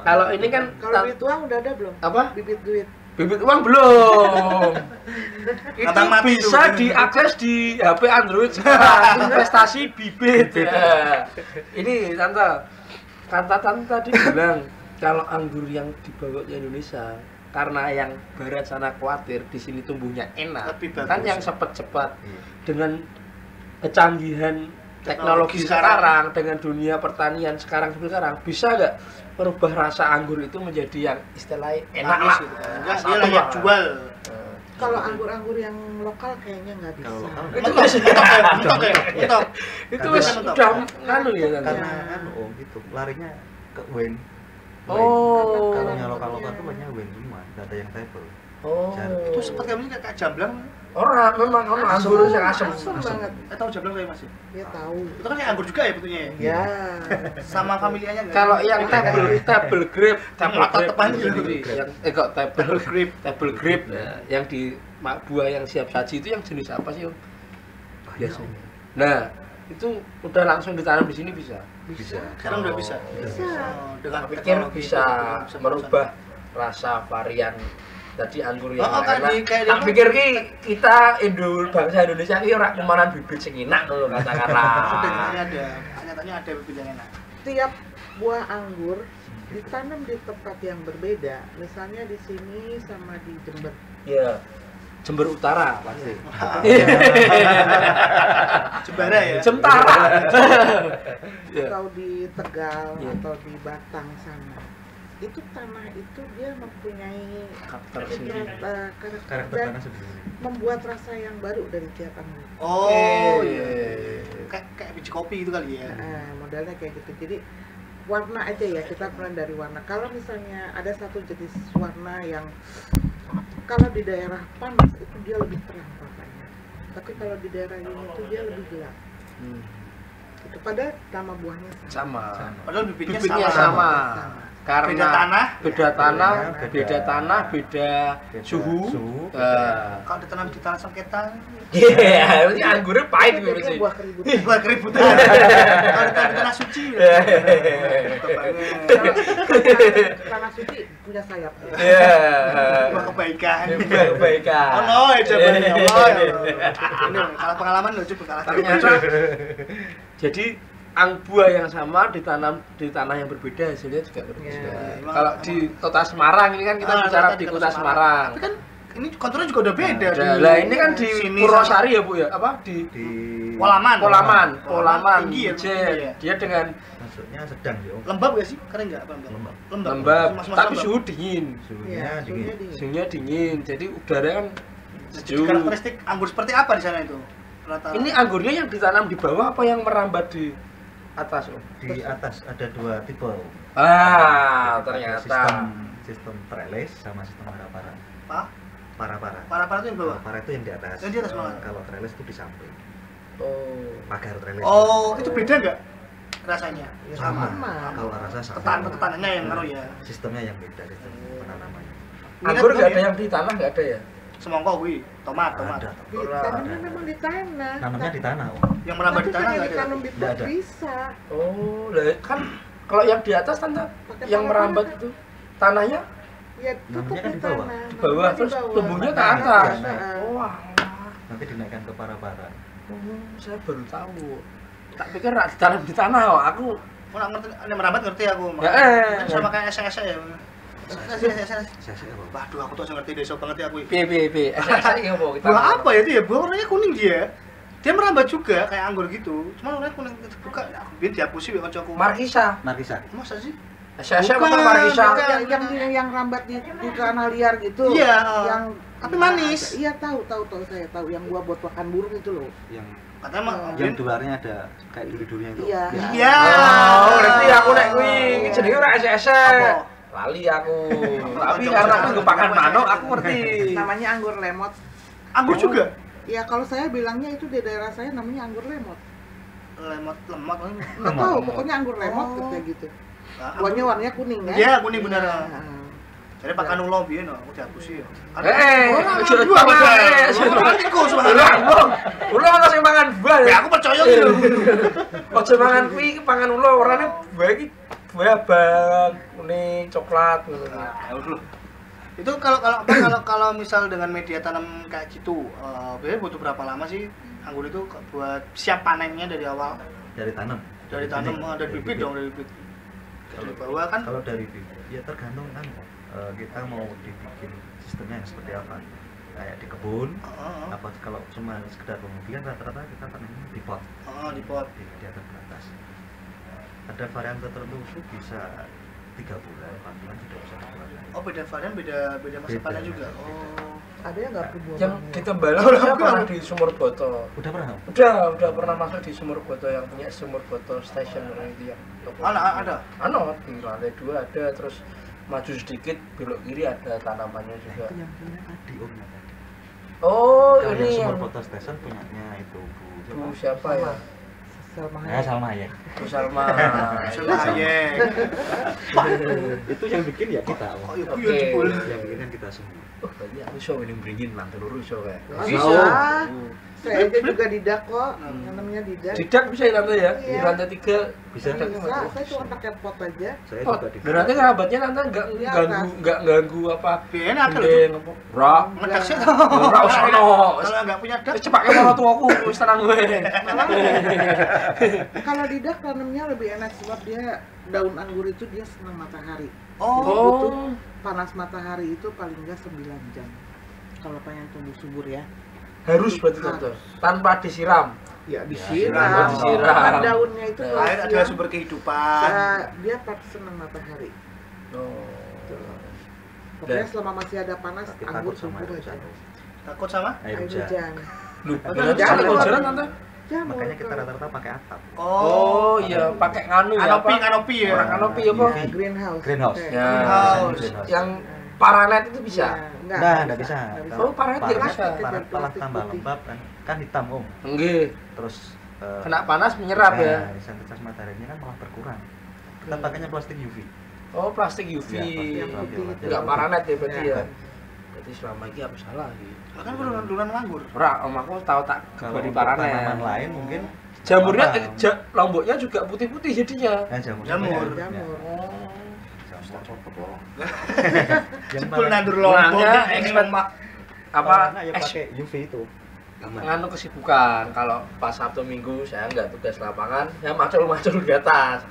B: kalau ini kan
D: Kalau duit uang udah ada belum?
B: apa?
D: Bibit duit.
B: Bibit uang belum. Itu
C: Abang mati
B: bisa
C: tuh.
B: diakses di HP Android sekarang. Investasi bibit. Ya. Ini tante tadi bilang kalau anggur yang dibawa ke Indonesia karena yang barat sana khawatir di sini tumbuhnya enak.
C: Lebih bagus.
B: Kan yang cepat-cepat
E: Iya.
B: dengan kecanggihan teknologi sekarang dengan dunia pertanian sekarang bisa nggak merubah rasa anggur itu menjadi yang istilahnya enak lah
C: Manis
B: gitu.
C: Enggak,
B: Rasa
C: dia
B: apa
C: layak
B: lah.
C: jual.
D: Kalau anggur-anggur yang lokal kayaknya nggak bisa.
E: Kalau lokal
B: Itu
C: Mentok, mentok ya, mentok.
B: itu
E: Karena
B: wis
C: kan
B: udah nganu ya kan.
E: Karena kan Om gitu larinya ke wine.
B: Oh.
E: Kalau yang lokal-lokal tuh banyak wine semua, nggak ada yang table.
B: Oh.
C: Itu seperti kamu sih kayak jamblang.
B: Orang memang anggur yang asem.
D: Asem banget.
C: Tahu jamblang saya masih.
D: Dia tahu.
C: Itu kan kayak anggur juga ya bentuknya ya.
D: Ya.
C: Sama familianya nggak?
B: Kalau yang table grape
C: Tepan gitu.
B: sendiri, yang kok table grape ya, yang di buah yang siap saji itu yang jenis apa sih Om? Biasanya. Nah, itu udah langsung ditanam di sini bisa.
E: Bisa.
C: Sekarang udah bisa.
D: Bisa.
C: Oh, dengan
B: Tak pikir
C: teknologi
B: bisa
C: itu
B: merubah rasa varian tadi anggur yang
C: Oh, kan
B: enak.
C: di- kayak
B: Tak
C: di-
B: pikir ki kita bangsa Indonesia ki ora kemanan bibit sing enak lho
C: Sudah
B: katakanlah.
C: nyatanya ada. Nyatanya ada bibit yang enak.
D: Tiap buah anggur ditanam di tempat yang berbeda. Misalnya di sini sama di Jember.
B: Iya. Jember Utara pasti.
C: Jembara ya.
B: Jemtara. Iya.
D: Atau di Tegal
B: Iya.
D: atau di Batang sana. itu tanah itu dia mempunyai
B: Karakter sendiri.
D: karakter
E: Karakter
D: dan
E: tanah sendiri.
D: membuat rasa yang baru dari tiap anggur.
C: Oh,
B: Oke.
C: iya. Kayak biji kopi itu kali ya.
D: Modelnya kayak gitu. Jadi warna aja ya, kita mulai dari warna. Kalau misalnya ada satu jenis warna yang kalau di daerah panas itu dia lebih terang warnanya, tapi kalau di daerah dingin itu dia lebih gelap. Itu pada nama buahnya sama.
B: Sama.
C: Padahal bibitnya
B: Bibitnya
C: sama.
B: sama. Karena
C: Beda tanah.
B: beda tanah,
E: Beda-
B: beda tanah, beda
E: Beda
B: suhu.
E: suhu,
C: Kalau ditanam di tanah sengketa,
B: Iya, ini anggurnya pahit
D: Itu
B: gitu
D: jadinya
B: sih.
D: buah keributan.
C: buat keributan. Kalau ditanam di tanah suci,
B: Iya.
D: Tanah suci punya sayap.
B: Iya.
C: buat kebaikan.
B: Buah kebaikan.
C: Oh no, ya coba ya Allah. Ini kalah pengalaman loh, coba kalah.
B: Ternyata jadi buah yang sama ditanam di tanah yang berbeda hasilnya juga berbeda.
D: Ya,
B: Kalau di Kota Semarang ini kan kita bicara di Kota Semarang.
C: Tapi kan ini konturnya juga udah beda.
B: Lah ini kan di
C: sini
B: Purwosari ya Bu ya? Apa di
E: Di
C: Polaman
B: Polaman,
C: tinggi ya,
B: Jen.
C: tinggi ya.
B: Dia dengan
E: maksudnya sedang ya.
C: Lembab gak sih? Keren enggak?
E: Lembab.
B: lembab,
C: Mas-mas
B: tapi
C: lembab.
B: suhu dingin.
E: Suhunya
D: Iya,
E: dingin.
D: suhunya dingin.
B: Suhunya dingin, jadi udara kan
C: Jadi
B: sejuk.
C: karakteristik anggur seperti apa di sana itu? Rata.
B: Ini anggurnya yang ditanam di bawah apa yang merambat di atas Om?
E: Di atas ada 2 tipe.
B: Ah,
E: Ada
B: ternyata.
E: sistem trellis sama sistem para-para.
C: Pak,
E: Para-para.
C: para-para itu yang bawah.
E: Para itu yang di atas.
C: Yang di atas malah.
E: Kalau trellis itu di samping.
B: Oh.
E: Pagar trellis.
C: Oh, itu beda enggak rasanya?
D: Ya,
E: sama.
D: sama.
E: Kalau rasa sama.
C: Ketanannya yang ngaruh ya.
E: Sistemnya yang beda, sistem penanamannya.
B: Anggur nggak ada yang di tanah, nggak ada ya?
C: Semongko kuwi, tomat.
E: Ada.
D: Tanamnya memang di tanah.
E: Nanamnya di tanah.
C: Yang merambat di
D: Tapi
C: tanah
D: kan yang
C: enggak ada.
D: ditanam di
E: Nggak
D: pot
E: ada.
D: bisa.
B: Oh, lah kan kalau yang di atas tante
D: Pakai
B: yang
D: tanah
B: merambat
D: kan?
B: itu tanahnya
D: Ya tetap
E: Namanya kan
D: di
E: di bawah.
D: tanah.
B: di bawah
D: Namanya di
B: terus
D: bawah.
B: tumbuhnya ke
E: Nah,
B: atas.
E: naik.
B: Oh,
E: Nanti dinaikkan ke para-para.
B: saya baru tahu. Tak pikir rak ditanam di tanah kok. Aku
C: Aku nggak ngerti, ini merambat ngerti aku.
B: Ya,
C: Kan sama kayak esek-esek ya. Esek-esek.
E: Saya apa?
C: Waduh, aku tuh ngerti desa banget ya aku.
B: piye. Saya apa kita.
C: Buah apa ya itu ya? Buah warnanya kuning dia. Dia merambat juga kayak anggur gitu. Cuma warnanya kuning buka. Aku biar dihapusi ya kancaku.
B: Markisa.
E: Markisa.
C: Masa sih?
B: Saya
C: Bukan,
B: bukan Markisa.
C: bukan.
D: Yang rambat di tanah liar gitu.
C: Iya,
D: Yang
C: tapi manis.
D: Iya tahu saya tahu yang gua buat makan burung itu loh.
E: Yang
C: Katanya mah
E: yang luarnya ada kayak duri-durinya itu.
D: Iya.
C: Iya.
B: Oh, berarti aku nek kuwi jenenge ora esek-esek.
C: Apa?
B: Lali aku. Tapi karena aku nggak pakan manuk, aku ngerti.
D: Namanya anggur lemot.
C: Anggur juga.
D: Ya kalau saya bilangnya itu di daerah saya namanya anggur lemot.
C: Lemot.
D: Nggak tahu, pokoknya anggur lemot kayak gitu. Buahnya warnanya kuning kan?
C: Iya, kuning bener.
D: Nah,
C: Jadi pakan ulo biyen aku dihapusi ya.
B: Ojo
C: Iku subhanallah.
B: Ulo ana sing mangan buah.
C: Ya aku percaya gitu.
B: Ojo mangan kuwi iki pangan ulo warnane buah iki buah abang, kuning, coklat ngono.
C: Ya udah. Itu kalau misal dengan media tanam kayak gitu, biasanya butuh berapa lama sih anggur itu buat siap panennya dari awal?
E: Dari tanam.
C: Dari tanam, dari bibit dong, dari bibit. Dari bawah kan?
E: Kalau dari bibit ya tergantung kan kita mau dibikin sistemnya yang seperti apa. Kayak di kebun, apa kalau cuma sekedar pembibitan rata-rata kita tanamnya di pot.
C: Di pot.
E: Di atas ke atas. Ada varian tertentu itu bisa 3 bulan, 4 bulan tidak bisa dibuat.
C: Oh beda varian, beda masa
E: Beda.
C: panen juga. Oh.
D: ada yang nggak berbuah
B: Yang
D: banget.
B: di Tembalang saya pernah di Sumur Boto.
E: Udah pernah?
B: Udah pernah masuk di Sumur Boto yang punya Sumur Boto Station itu yang toko.
C: Ada.
B: Ano di lantai 2 ada, terus maju sedikit belok kiri ada tanamannya juga.
E: Itu yang punya tadi omnya tadi.
B: Oh,
E: Kalau
B: ini
E: yang
B: yang
E: Sumur Boto Station punyanya itu
B: Bu siapa ya?
D: Salma
E: Ya, Salma ya.
B: Bu Salma.
C: Ayek.
E: Itu yang bikin ya kita.
C: Oh, iku
B: Oke.
C: yo jebul.
E: Yang bikin kan kita semua.
B: Oh, berarti aku iso ini beringin lan telur iso kayak.
D: Bisa. Saya aja juga didak kok, yang namanya didak.
B: Didak bisa ya tante ya? Di
D: Iya.
B: lantai 3
E: Bisa.
D: Bisa, saya cuma pakai pot aja.
E: Saya
B: Oh,
E: juga di
B: berarti kerabatnya tante nggak
D: Di
B: ganggu
D: atas.
B: nggak ganggu apa?
C: Biyen ada
B: Gendeng
C: loh.
B: apa? Rak.
C: Ngedak sih.
B: Ora usah ono.
C: Kalau nggak punya dak,
B: Wis cepak ke orang tuaku wis tenang gue.
D: Kalau didak tanamnya lebih enak sebab dia daun anggur itu dia senang matahari.
C: Oh.
D: Jadi butuh panas matahari itu paling enggak 9 jam. Kalau pengen tumbuh subur ya.
B: Harus berarti tante. Tanpa disiram.
D: Ya
B: disiram.
D: disiram. Kan daunnya itu kalau
C: air adalah
D: siang,
C: sumber kehidupan.
D: dia senang matahari.
B: Oh.
D: Pokoknya
B: Dan-
D: selama masih ada panas,
E: Tapi
D: anggur
E: takut sama
D: subur
E: air
D: aja.
E: hujan.
C: Takut sama?
E: Air
D: Air
E: hujan.
D: hujan.
B: Lu
C: Betul,
B: berarti
C: jangan
B: kalau
C: keluar.
B: hujan tante?
D: Jamur.
E: Makanya kita
D: kalau-
E: rata-rata pakai atap.
B: Oh iya, pakai nganu ya
C: Kanopi,
B: apa?
C: kanopi ya.
B: Orang kanopi apa?
E: Iya.
D: greenhouse.
E: Greenhouse.
D: Kayak-
B: Ya,
C: Greenhouse.
B: yang paranet itu bisa.
D: Iya,
E: Nah, nggak bisa.
B: Oh, paranet nggak bisa.
E: Paranet malah tambah lembab kan hitam om.
B: Enggak.
E: Terus
B: Kena panas menyerap ya.
E: intensitas mataharinya kan malah berkurang. Kita pakainya plastik UV.
B: Oh, plastik UV.
E: Iya, plastik
D: Yang putih
E: UV.
D: itu.
B: Enggak paranet ya berarti
D: Iya.
B: ya. Berarti selama ini apa salah gitu.
C: Kan duluan nganggur.
B: Ora, om aku tahu tak
E: Kalau
B: beri
E: untuk
B: paranet.
E: tanaman lain mungkin
B: Jamurnya
E: apa?
B: lomboknya juga putih-putih jadinya.
E: Jamur.
C: Jamur.
D: Jamur.
B: Oh.
E: Yang
C: Jebul
E: paling-
C: nandur lombok.
B: Orangnya
C: ini
B: expert
C: lemak.
B: apa
E: ya
B: eks-
E: pakai UV itu. Aman.
B: nganu kesibukan. Kalau pas Sabtu Minggu saya nggak tugas lapangan, saya macul-macul di atas.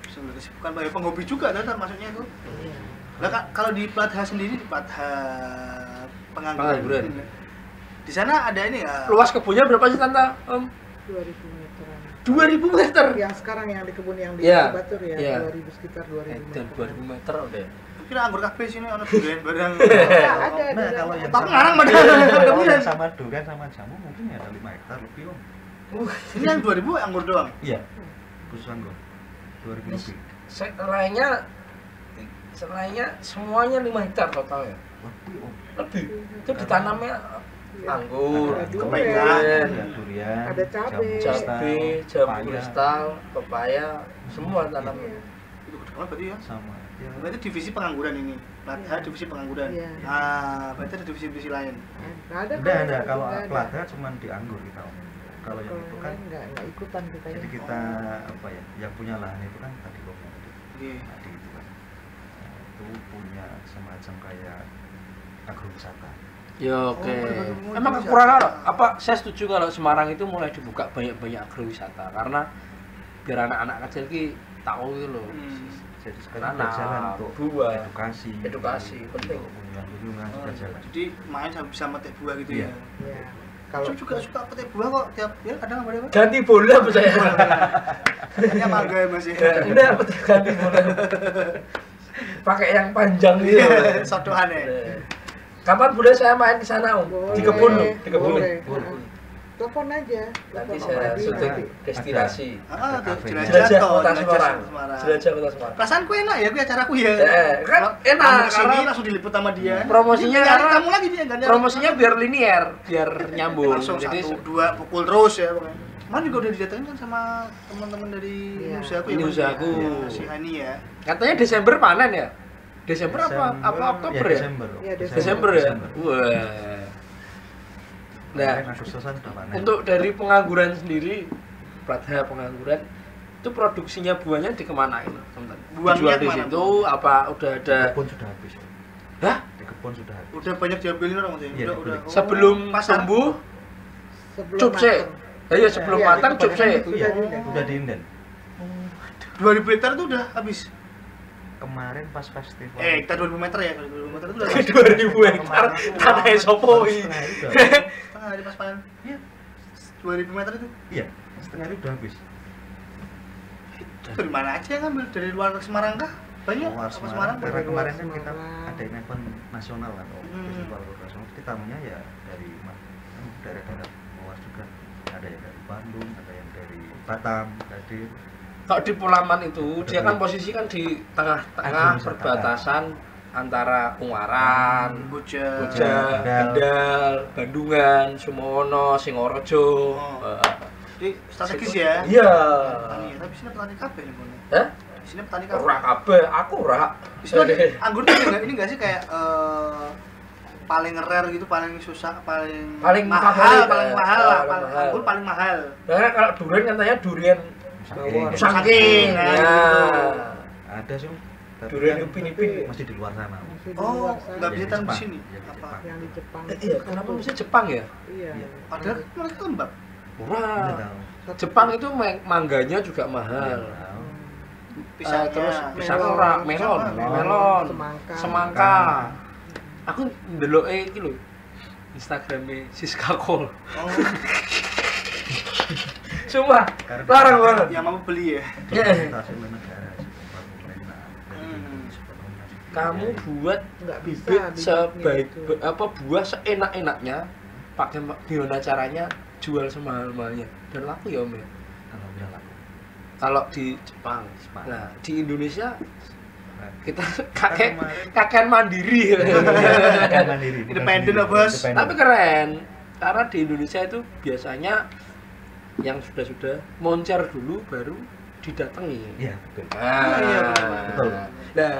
C: Sebenarnya kesibukan bagi penghobi juga kan maksudnya itu.
D: Iya.
C: Lah kalau di Platha sendiri di Platha
B: Pengangguran.
C: pengangguran. Di sana ada ini ya.
B: Luas kebunnya berapa sih tante? Om?
D: 2000 meteran.
B: 2000 meter.
D: Yang sekarang yang di kebun yang di
B: Iya,
D: Batur ya,
B: iya.
D: 2000 sekitar 2000
B: Dan
D: meter.
B: 2000 meter udah.
C: Kira anggur kabeh sini ono durian barang.
D: Ada.
E: Nah, kalau yang
C: Tapi
E: sama-
C: ngarang pada
E: kalau
C: durian.
E: yang sama durian sama jamu mungkin ya ada 5 hektar lebih om.
C: Ini yang 2000 anggur doang.
E: Iya. Khusus anggur. 2000 lebih.
B: Selainnya semuanya 5 hektar total ya.
E: Lebih om.
B: Lebih. Itu ditanamnya
D: Iya.
B: anggur,
D: Ada durian.
B: kemenyan,
E: Ada durian,
D: Ada cabe.
B: cabe, jambu
E: pepaya,
B: kristal, pepaya, semua tanamnya.
D: Iya.
C: Itu gede banget berarti ya.
E: sama. Ya,
C: Berarti divisi pengangguran ini. Platha divisi pengangguran.
D: Iya.
C: Ah, berarti ada divisi-divisi lain.
D: Nggak ada.
E: Ada
D: kan?
E: kalau
D: Nggak ada.
E: Platha cuma di anggur kita om. Kalau yang itu kan
D: lain nggak ikutan kita
E: jadi
D: ya.
E: kita apa ya yang punya lahan itu kan tadi om
C: Iya.
E: tadi itu kan. Nah, itu punya semacam kayak agrowisata.
B: Ya oke.
C: Oh,
B: Emang
C: bisa.
B: kekurangan apa? Saya setuju kalau Semarang itu mulai dibuka banyak-banyak agrowisata karena biar anak-anak kecil ki tahu gitu loh.
E: Jadi sekarang
B: Tanam,
E: sudah jalan untuk
B: buah,
E: edukasi
B: penting.
E: untuk kunjungan sudah jalan.
C: Jadi main bisa metik buah gitu
E: Iya.
C: ya.
D: Iya.
C: Kalau
D: Kalau
C: juga suka petik buah kok tiap ya kadang apa apa.
B: Ganti bola apa saya?
C: Kayaknya mangga ya Mas ya.
B: Enggak, ganti bola. Pakai yang panjang gitu.
C: Iya, sodokan ya.
B: Kapan boleh saya main ke sana, Om? Di kebun loh, di kebun.
D: boleh.
B: Boleh.
D: Telepon aja.
B: Nanti
D: Telepon
B: saya
D: Adi,
B: sudah
D: nanti.
B: destinasi.
C: Ah, tuh
E: Kafe.
C: jelajah
B: Jelajah
C: toh,
B: kota
C: jelajah
B: Semarang.
C: Semarang.
B: Jelajah kota Semarang.
C: Perasaanku enak ya, gue acaraku ya.
B: Kan enak,
C: Kamu kesini
B: karena
C: langsung diliput sama dia.
B: promosinya
C: Dia nyari
B: karena-
C: kamu lagi dia kan.
B: promosinya biar linear, biar nyambung.
C: langsung
B: Jadi
C: 1, 2 pukul terus ya pokoknya. Kemarin juga udah didatengin kan sama teman-teman dari
D: Iya.
C: usahaku
B: Ini
C: Mas?
B: usahaku.
C: Iya, si Hani ya.
B: katanya Desember panen ya? Desember apa Oktober ya?
E: Desember.
D: Iya,
B: Desember ya? Wah. Nah,
E: Kemarin Agustusan sudah panen.
B: untuk dari pengangguran sendiri, Platha pengangguran itu produksinya buahnya dikemanain, teman-teman?
C: Buangnya
B: Dijual di
C: kemana,
B: situ
C: Bu?
B: apa udah
E: Di
B: ada?
E: kebun sudah habis.
B: Hah?
E: Di kebun sudah habis.
C: Udah banyak diambilin orang Mas ya.
E: Iya,
C: Udah.
E: dibeli.
B: Sebelum
C: pasar.
B: tumbuh,
D: Sebelum
B: cup sih.
D: mateng.
B: Iya, sebelum
D: Iya,
B: matang cup sih.
E: Itu ya,
D: Sudah diinden.
E: udah diinden.
C: 2000 hektar itu udah habis.
E: Kemarin pas festival.
C: Kita 2000 meter ya, kalau 2000 meter itu udah
B: 2000 hektar tanah Sopowi.
C: setengah di pas panen.
E: Iya.
C: 2000 meter itu.
E: Iya, setengah itu udah habis.
C: Dari mana aja yang ngambil? Dari luar Semarang kah? Banyak?
E: Luar
C: Apa
E: Semarang. Karena
D: Dari luar
E: kemarin kan kita
D: Semarang.
E: ada event nasional kan, festival nasional. Jadi tamunya ya dari daerah-daerah luar juga. Ada yang dari Bandung, ada yang dari Batam, hadir.
B: Kalau di Pulaman itu dia kan posisi kan di tengah-tengah
E: Agrowisata.
B: perbatasan antara Ungaran,
C: Boja.
B: Boja,
E: Kendal.
B: Kendal, Bandungan, Sumono, Singorojo.
C: Oh. Jadi strategis ya.
B: Iya.
C: Petani ya, tapi sini petani kabeh nih, Bun.
B: Hah?
C: Di sini petani kabeh.
B: Ora kabeh, aku ora.
C: Di sini ada anggur tuh enggak ini enggak sih kayak paling rare gitu, paling susah, paling
B: Paling
C: mahal,
B: favorit,
C: paling
B: ya.
C: mahal lah,
B: Paling
C: paling
B: mahal.
C: anggur paling mahal.
B: Karena kalau durian katanya durian
E: Saking.
B: saking.
C: Nah,
B: Ya.
C: gitu.
E: Ada sih. tapi
B: Durian
E: kan
B: upin-ipin.
E: masih di luar sana.
D: Masih di
C: Oh,
D: luar sana.
C: enggak bisa
E: Yang di
C: tanam di
E: Jepang.
C: sini.
E: Yang di
C: Apa?
E: Jepang.
D: Yang di Jepang.
B: Iya, kenapa bisa Jepang ya?
D: Iya.
E: Iya.
C: Padahal mereka lembab.
B: Ora.
E: Nggak tahu.
B: Jepang itu mangganya juga mahal.
E: Nggak tahu.
C: Pisangnya.
B: Terus pisang
D: melon,
B: ora, melon,
C: melon,
B: melon,
D: semangka.
B: semangka. Aku ndeloke iki lho. Instagramnya Siska Kol.
C: Oh,
B: Sumpah,
E: Karena-
B: larang banget.
C: yang mau beli ya.
B: Iya.
E: Fasilitas oleh negara sih, pemerintah. Dari
C: Hmm.
B: kamu
E: Iya.
B: buat
D: nggak bisa
B: bibit
D: bibitnya
B: sebaik
D: itu.
B: buah seenak-enaknya, pakai gimana caranya, jual semahal-mahalnya dan laku ya Om ya.
E: Alhamdulillah laku.
B: Kalau di Jepang.
E: Jepang.
B: Nah, di Indonesia
E: Nah,
B: kita
E: kemarin-
B: kakek mandiri.
E: Kakek mandiri, bukan
C: Independen
E: sendiri,
C: lah, Bos.
E: independen.
B: Tapi keren. Karena di Indonesia itu biasanya yang sudah moncer dulu baru didatangi.
E: Iya, betul.
B: Nah,
C: iya,
E: betul.
B: Nah,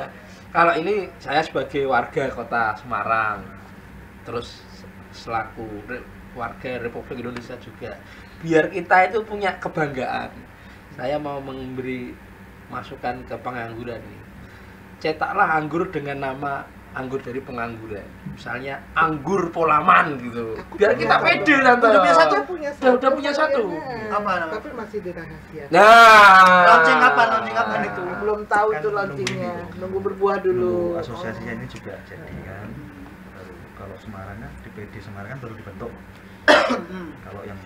B: kalau ini saya sebagai warga kota Semarang, terus selaku warga Republik Indonesia juga, biar kita itu punya kebanggaan. Saya mau memberi masukan ke pengangguran ini. Cetaklah anggur dengan nama anggur dari pengangguran. Misalnya anggur Polaman gitu. Biar kita pede tante.
C: Udah punya satu?
B: Udah punya satu.
D: variannya.
C: Apa namanya?
D: Tapi masih dirahasiakan.
B: Nah,
C: Launching kapan
D: Nah,
C: itu?
D: belum tahu
E: Kan
D: itu
E: nunggu
D: launchingnya,
E: dulu.
D: nunggu berbuah dulu.
E: Dulu asosiasinya ini juga jadi kan. Baru kalau Semarang kan DPD Semarang kan baru dibentuk. Kalau yang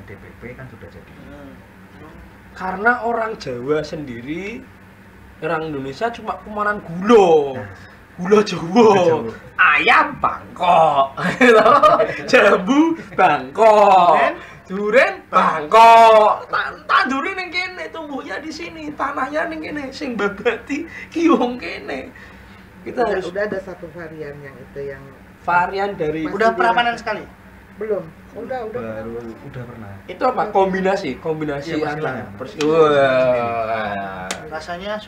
E: DPP kan sudah jadi.
B: karena orang Jawa sendiri, orang Indonesia cuma kemanan gula.
E: Nah.
B: Gula Jawa,
E: Jawa.
B: ayam Bangkok, jambu Bangkok, duren Bangkok, tandurin yang kene, tumbuhnya di sini, tanahnya yang kene, sing babati kiwong kene. Kita harus
D: Udah ada satu varian yang itu yang
B: varian dari
D: Mas-
C: Udah pernah panen sekali?
D: belum. Udah.
E: Baru udah pernah.
B: itu apa? Kombinasi
E: Iya, persilangan.
B: Wah.
C: Rasanya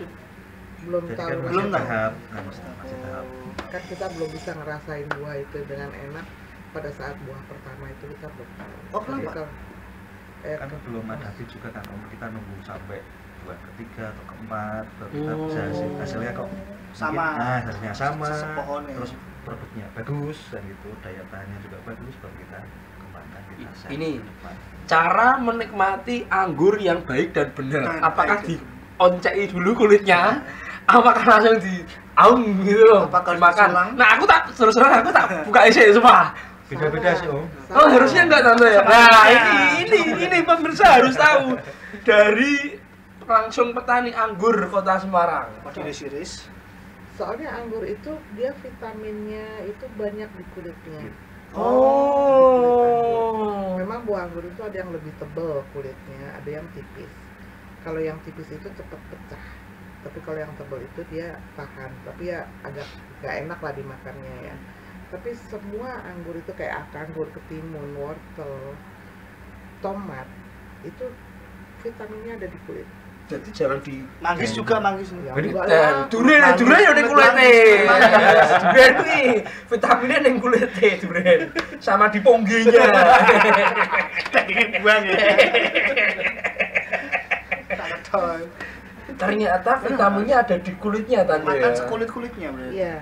D: Belum
E: Jadi
D: tahu.
E: kan
C: Belum
E: masih
C: tahu.
E: tahap, nah, masih tahap.
D: Kan kita belum bisa ngerasain buah itu dengan enak pada saat buah pertama itu kita belum tahu.
C: Oh, kenapa?
D: Kita-
E: Kan belum ada habis juga kan Om, kita nunggu sampai bulan ketiga atau keempat baru kita bisa hasilnya kok
C: Sama.
E: mungkin, nah hasilnya sama,
C: Sepohon ya.
E: terus produknya bagus dan gitu, daya tahannya juga bagus, baru kita kembangkan kita share
B: Ini.
E: ke depan.
B: Cara menikmati anggur yang baik dan benar.
C: Nah,
B: Apakah
C: itu.
B: dioncei dulu kulitnya? Apakah langsung di aum gitu loh?
C: Apakah
B: dimakan?
C: disulang?
B: Nah, aku tak terus terang aku tak buka isi semua.
E: Beda-beda sih Om.
B: Oh, harusnya enggak tante ya. Nah, ini pemirsa harus tahu dari langsung petani anggur Kota Semarang.
C: Iris-iris.
D: Soalnya anggur itu dia vitaminnya itu banyak di kulitnya.
B: Oh.
D: Memang buah anggur itu ada yang lebih tebal kulitnya, ada yang tipis. Kalau yang tipis itu cepat pecah. Tapi kalau yang tebal itu dia tahan, tapi ya agak gak enak lah dimakannya ya. Tapi semua anggur itu kayak anggur ketimun, wortel, tomat itu vitaminnya ada di kulit.
B: Jadi jangan di
C: Manggis juga manggis.
D: Ya,
E: Jadi,
D: enggak lah.
B: durian ya ning kulite. Durian kuwi vitaminnya ning kulite durian. Sama di pongginya.
C: Dagingnya buang ya. Tak tahu.
B: Ternyata vitaminnya ada di kulitnya tante.
C: Makan
B: Ya.
C: sekulit-kulitnya berarti.
D: Iya.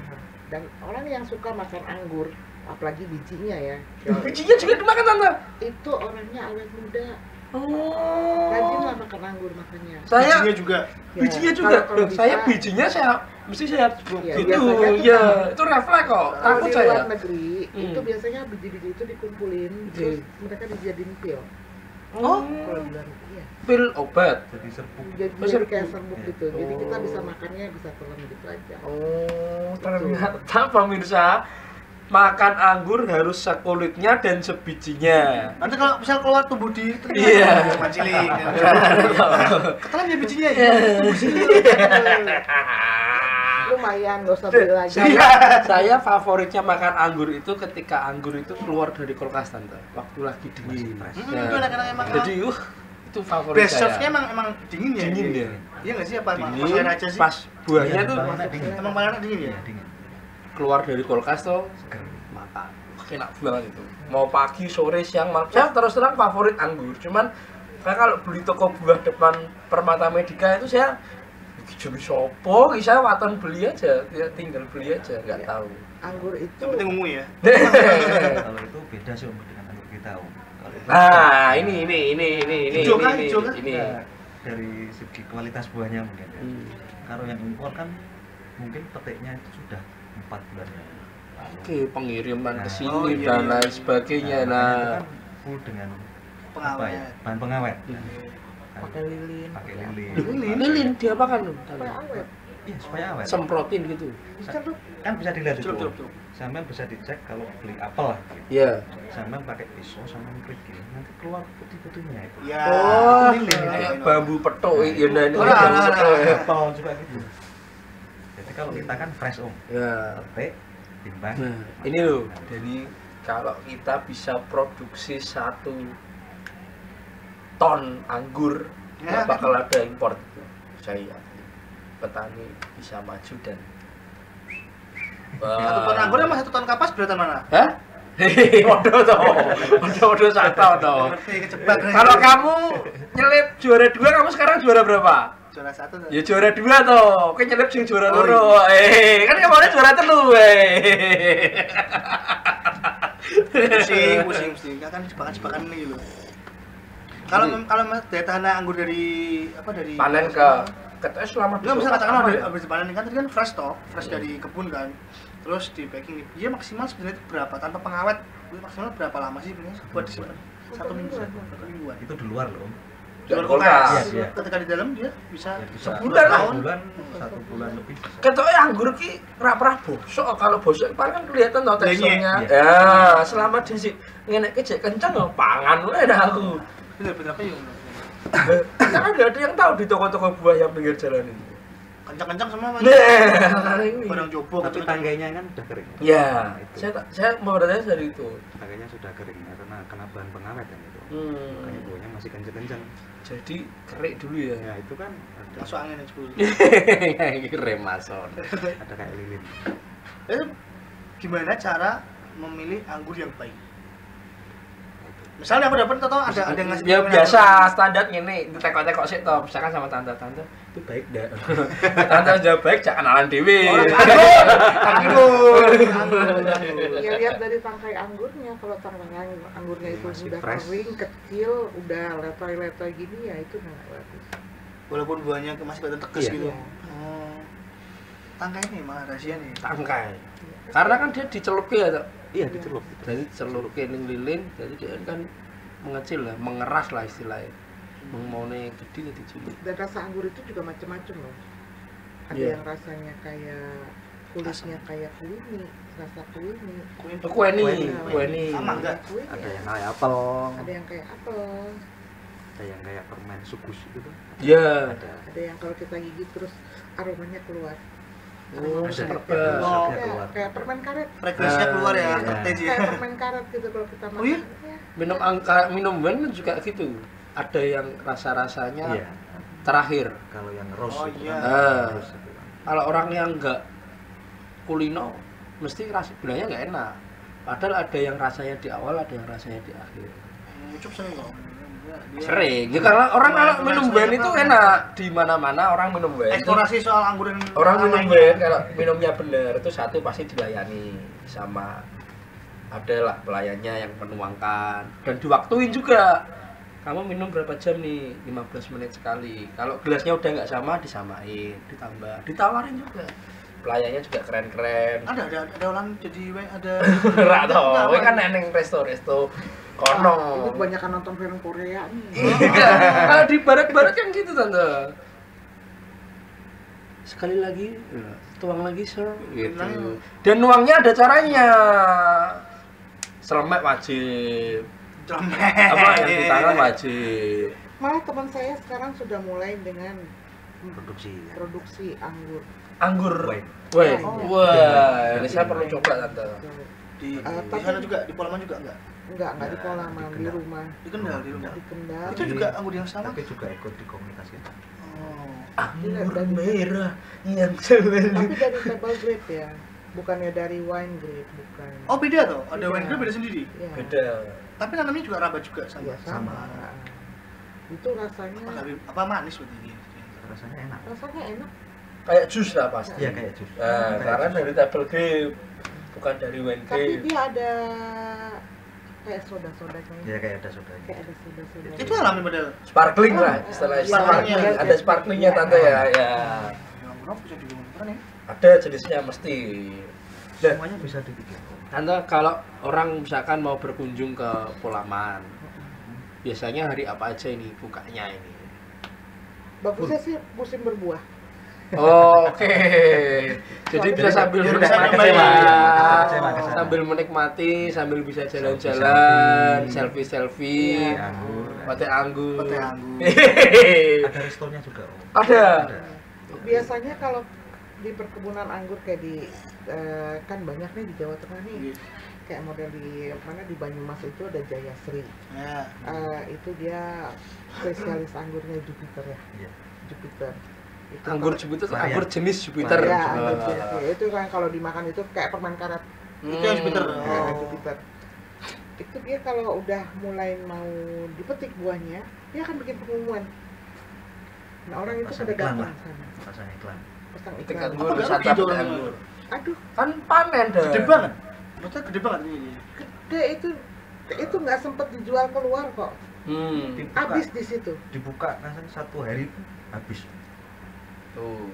D: Dan orang yang suka makan anggur, apalagi bijinya ya,
B: Bijinya juga dimakan tante.
D: itu orangnya awet muda.
B: Oh.
D: Rajin lah makan anggur makanya.
B: Saya
C: Bijinya juga.
D: Ya,
B: bijinya juga.
D: kalau
B: Saya
D: bisa-
B: bijinya saya mesti saya
D: Iya,
B: gitu.
D: biasanya tuh
B: Ya,
D: kalau-
B: itu refleks kok.
D: Kalau
B: Takut
D: di
B: saya.
D: luar negeri itu
B: Hmm.
D: biasanya biji-biji itu dikumpulin, terus mereka dijadiin pil.
B: Oh,
D: Kalau di luar negeri ya.
B: pil obat.
E: Jadi serbuk.
D: Jadi,
B: Oh,
D: jadi kayak
B: serbuk.
D: serbuk
E: Ya.
D: gitu. Jadi kita
B: Oh.
D: bisa makannya bisa telan gitu aja.
B: Oh, ternyata pemirsa makan anggur harus sekulitnya dan sebijinya.
C: Nanti kalau misal keluar tumbuh di
B: Iya.
C: manciling. Ketelan ya bijinya ya.
D: Lumayan, nggak usah beli lagi.
B: Saya favoritnya makan anggur itu ketika anggur itu keluar dari kulkas tante, waktu lagi dingin.
E: Masih fresh.
C: Itu enak-enak emang.
B: Jadi itu favorit
C: Best
B: saya.
C: serve-nya emang dingin ya.
B: Dingin ya.
C: Iya nggak sih apa emang
B: Dingin,
C: pas air aja sih?
B: pas buahnya
E: Iya,
B: tuh
E: paling enak dingin.
C: Emang paling enak dingin ya.
E: Iya, dingin.
B: keluar dari kulkas tuh
E: Seger.
B: makan. Enak banget itu. Mau pagi, sore, siang, malam. Saya terus terang favorit anggur. Cuman saya kalau beli toko buah depan Permata Medika itu saya jadi sopo, saya waton beli aja, ya tinggal beli aja, nggak tahu.
D: Anggur itu
C: Yang penting ungu ya.
E: Kalau itu beda sih Om dengan anggur kita Om. Kalau itu-
B: Nah, ini
C: Hijau kah? Hijau kah?
B: ini.
E: Nah, dari segi kualitas buahnya mungkin ya.
B: Hmm.
E: Kalau yang impor kan mungkin petiknya itu sudah 4 bulan yang lalu.
B: Oke, pengiriman ke
E: Nah,
B: sini
C: oh iya,
B: dan
C: iya.
B: lain sebagainya.
E: makanya itu
B: Nah,
E: kan full dengan apa ya?
C: Pengawet.
E: Bahan pengawet.
B: Hmm.
E: Kan
D: pakai lilin.
E: pakai lilin.
C: Lilin?
B: lilin diapakan lu?
D: Supaya awet.
E: Iya, supaya awet.
B: semprotin gitu.
D: Dicelup.
E: Kan bisa dilihat itu.
C: Celup.
E: Sampean bisa dicek kalau beli apel gitu.
B: Iya.
E: Sampean pakai pisau sampean klik gini, nanti keluar putih-putihnya itu.
C: Ya.
B: Oh,
C: itu lilin itu.
B: kayak bambu petok ya nah ini
C: Ora,
B: bambu
C: ora,
B: petok
C: ora.
B: ya.
E: Apel juga gitu. Jadi kalau kita kan fresh
B: Ya.
E: petik, timbang.
B: Nah, ini loh. Jadi kalau kita bisa produksi 1 ton anggur,
C: Ya.
B: nggak bakal ada import. Saya yakin petani bisa maju dan
C: Satu ton anggur sama 1 ton kapas beratan mana?
B: Hah? Hehehe, waduh toh. Waduh satu toh.
C: Ngerti kejebak.
B: Kalau kamu nyelip juara 2, kamu sekarang juara berapa?
C: juara 1 tuh.
B: Ya juara 2 toh. Kau nyelip sing juara
C: Oh,
B: loro. Kan kemarin juara 3.
C: Pusing. Kan jebakan-jebakan nih gitu. Kalau daya tahan anggur dari dari
B: Panen ke katanya selama
C: Enggak bisa katakan
B: lama
C: habis dipanen kan tadi kan fresh toh, fresh dari kebun kan. Terus di packing dia maksimal sebenarnya itu berapa tanpa pengawet? Maksimal berapa lama sih sebenarnya buat disimpan? 1 minggu, 1 mingguan.
E: Itu di luar loh.
C: Di luar
B: kulkas.
C: kulkas.
E: Iya.
C: Ketika di dalam dia bisa
E: Ya, bisa
B: Sebulan lah.
E: 1 bulan lebih. bisa.
B: Katanya anggur ki rak pernah bosok. Kalau bosok paling kan kelihatan tau teksturnya.
E: Iya.
B: Ya, selama di sini ngenek kejek kencang loh, pangan wae dah aku.
C: bener-bener apa ya?
B: Karena nggak ada yang tahu di toko-toko buah yang pinggir jalan ini.
C: Kencang-kencang semua Mas.
B: Nah, ini.
C: Barang jobo
E: Tapi
C: gitu.
E: tangganya kan udah kering.
B: Ya,
E: Itu.
B: saya mau bertanya dari itu.
E: Tangganya sudah kering ya, karena kena bahan pengawet kan itu. Makanya
B: Hmm.
E: buahnya masih kenceng-kenceng.
B: Jadi kerik dulu ya.
E: Ya itu kan ada,
C: Masuk angin yang 10.
B: Remason.
E: ada kayak lilin.
C: Itu gimana cara memilih anggur yang baik? Misalnya aku dapat atau ada yang ngasih
B: Ya
C: pilihan
B: biasa
C: anggur.
B: standar gini, tekok-tekok sih toh, misalkan sama tante-tante itu baik dah. Tante sudah baik, jangan kenalan dewi.
C: Orang anggur.
D: Ya lihat dari tangkai anggurnya, kalau tangkai anggurnya itu
E: Masih
D: udah
E: fresh.
D: kering, kecil, udah letoy-letoy gini ya itu nggak bagus.
C: Walaupun buahnya masih kelihatan tegas
E: Iya.
C: gitu.
D: Iya.
C: Oh. Tangkai ini malah rahasia nih.
B: Tangkai. Karena kan dia dicelupi ya, toh.
E: Iya dicelup.
B: Jadi celup kening lilin, jadi dia kan mengecil lah, mengeras lah istilahnya. Mau gede jadi cilik.
D: Dan rasa anggur itu juga macam-macam loh. Ada
B: Iya.
D: yang rasanya kayak kulitnya kayak kuini, rasa kuini.
B: Kue nih,
D: Iya,
B: kue nih.
C: Sama enggak?
D: Kuini.
E: Ada yang kayak apel,
D: Ada yang kayak apel,
E: ada yang kayak permen sugus gitu.
B: Iya.
D: ada yang kalau kita gigit terus aromanya keluar.
B: Oh,
E: Ada
B: seperti
E: yang
C: Oh.
E: asapnya keluar.
D: Kayak permen karet.
C: Frekuensinya keluar ya,
E: Iya.
C: tertej ya.
D: Kayak permen karet gitu kalau kita makan.
C: Oh iya?
D: Ya.
B: minum wine kan juga gitu. Ada yang rasa-rasanya
E: Iya.
B: terakhir.
E: Kalau yang rose
C: Oh,
E: itu
C: iya.
E: kan rose itu kan.
B: Kalau orang yang enggak kulino mesti rasa gulanya nggak enak. Padahal ada yang rasanya di awal, ada yang rasanya di akhir.
C: Ucup sering kok. Dia
B: Sering. Ya karena orang kalau minum wine itu enak. Di mana-mana orang minum wine. itu-
C: Eksplorasi soal anggur yang
B: Orang minum
C: lainnya.
B: wine kalau minumnya benar itu satu pasti dilayani sama ada lah pelayannya yang menuangkan dan diwaktuin juga. Kamu minum berapa jam nih? 15 menit sekali. Kalau gelasnya udah nggak sama disamain, ditambah, ditawarin juga. Pelayannya juga keren-keren.
C: Ada orang jadi ada
B: Rak toh, kowe kan neneng resto-resto kono.
D: Ini kebanyakan nonton film Korea nih.
B: Kalau di barat-barat kan gitu tante. Sekali lagi, tuang lagi sir, gitu. Dan nuangnya ada caranya. Selemek wajib, apa yang di tangan wajib.
D: Malah teman saya sekarang sudah mulai dengan
E: Produksi ya.
D: produksi anggur.
B: Anggur,
E: Wine.
B: wah,
D: Oh.
B: wah, ini saya perlu coba tante.
C: di
D: Tapi-
C: sana juga di Polaman juga enggak?
D: Enggak di Polaman,
E: Di
D: di
E: Kendal.
D: rumah.
C: Di Kendal di rumah.
D: Di Kendal.
C: Itu juga anggur yang sama.
E: Tapi juga ikut di komunitas itu.
C: Oh.
B: Anggur merah yang sebelum.
D: Tapi dari table grade ya, bukannya dari wine grade, bukan.
C: Oh beda toh, ada
D: Beda.
C: wine grade beda sendiri.
D: Ya,
B: Beda.
C: Tapi namanya juga raba juga sama.
D: ya sama. Itu rasanya,
C: Apa manis berarti ini?
E: Rasanya enak.
D: rasanya enak.
B: Kayak jus lah pasti.
E: Iya kayak jus.
B: Nah,
E: Kayak
B: karena
E: jus.
B: dari table grape, bukan dari wine
D: Tapi
B: grape.
D: dia ada kayak soda-sodanya.
E: Iya kayak ada sodanya.
D: Kayak ada soda-soda.
C: Itu alami padahal.
B: Sparkling lah, istilah
C: Sparkling,
B: sparkling.
C: ya.
B: Ada sparklingnya tante ya, ya.
C: Anggur bisa digunakan ya.
B: Ada jenisnya mesti. Dan
E: Semuanya bisa dibikin kok.
B: tante kalau orang misalkan mau berkunjung ke Polaman, biasanya hari apa aja ini bukanya ini?
D: Bagusnya sih musim berbuah.
B: Oke. Jadi bisa sambil
C: Biar bisa
B: menikmati
C: nyobain.
B: sambil menikmati, sambil bisa jalan-jalan, selfie-selfie,
D: Iya.
E: Anggur.
B: petik anggur.
C: Petik anggur.
E: Ada restonya juga. Om.
B: Ada.
D: Biasanya kalau di perkebunan anggur kayak di kan banyak nih di Jawa Tengah nih, kayak model di mana di Banyumas itu ada Jayasri.
C: Ya.
D: Itu dia spesialis anggurnya Jupiter ya.
E: Iya.
D: Jupiter. Itu
B: Anggur
D: kalau-
B: Jupiter,
E: Varian.
B: anggur jenis Jupiter.
D: Ya,
B: Oh.
D: anggur Jupiter. Itu kan kalau dimakan itu kayak permen karet.
C: Itu yang Jupiter.
D: Nah,
C: Oh.
D: Jupiter. Itu dia kalau udah mulai mau dipetik buahnya, dia akan bikin pengumuman. Nah, orang itu
E: Pasang
D: pada
E: iklan
D: datang
E: lah.
D: sana,
E: Pasang iklan.
D: pasang
B: Petik
D: iklan.
B: anggur,
C: Apa
B: wisata
C: gitu
B: petik
C: orangnya?
B: anggur.
D: Aduh,
B: Kan panen dah.
C: Gede banget. Maksudnya gede banget ini.
D: gede itu nggak sempet dijual keluar kok.
E: Dibuka,
D: Habis di situ.
E: dibuka langsung 1 hari itu habis.
B: Tuh.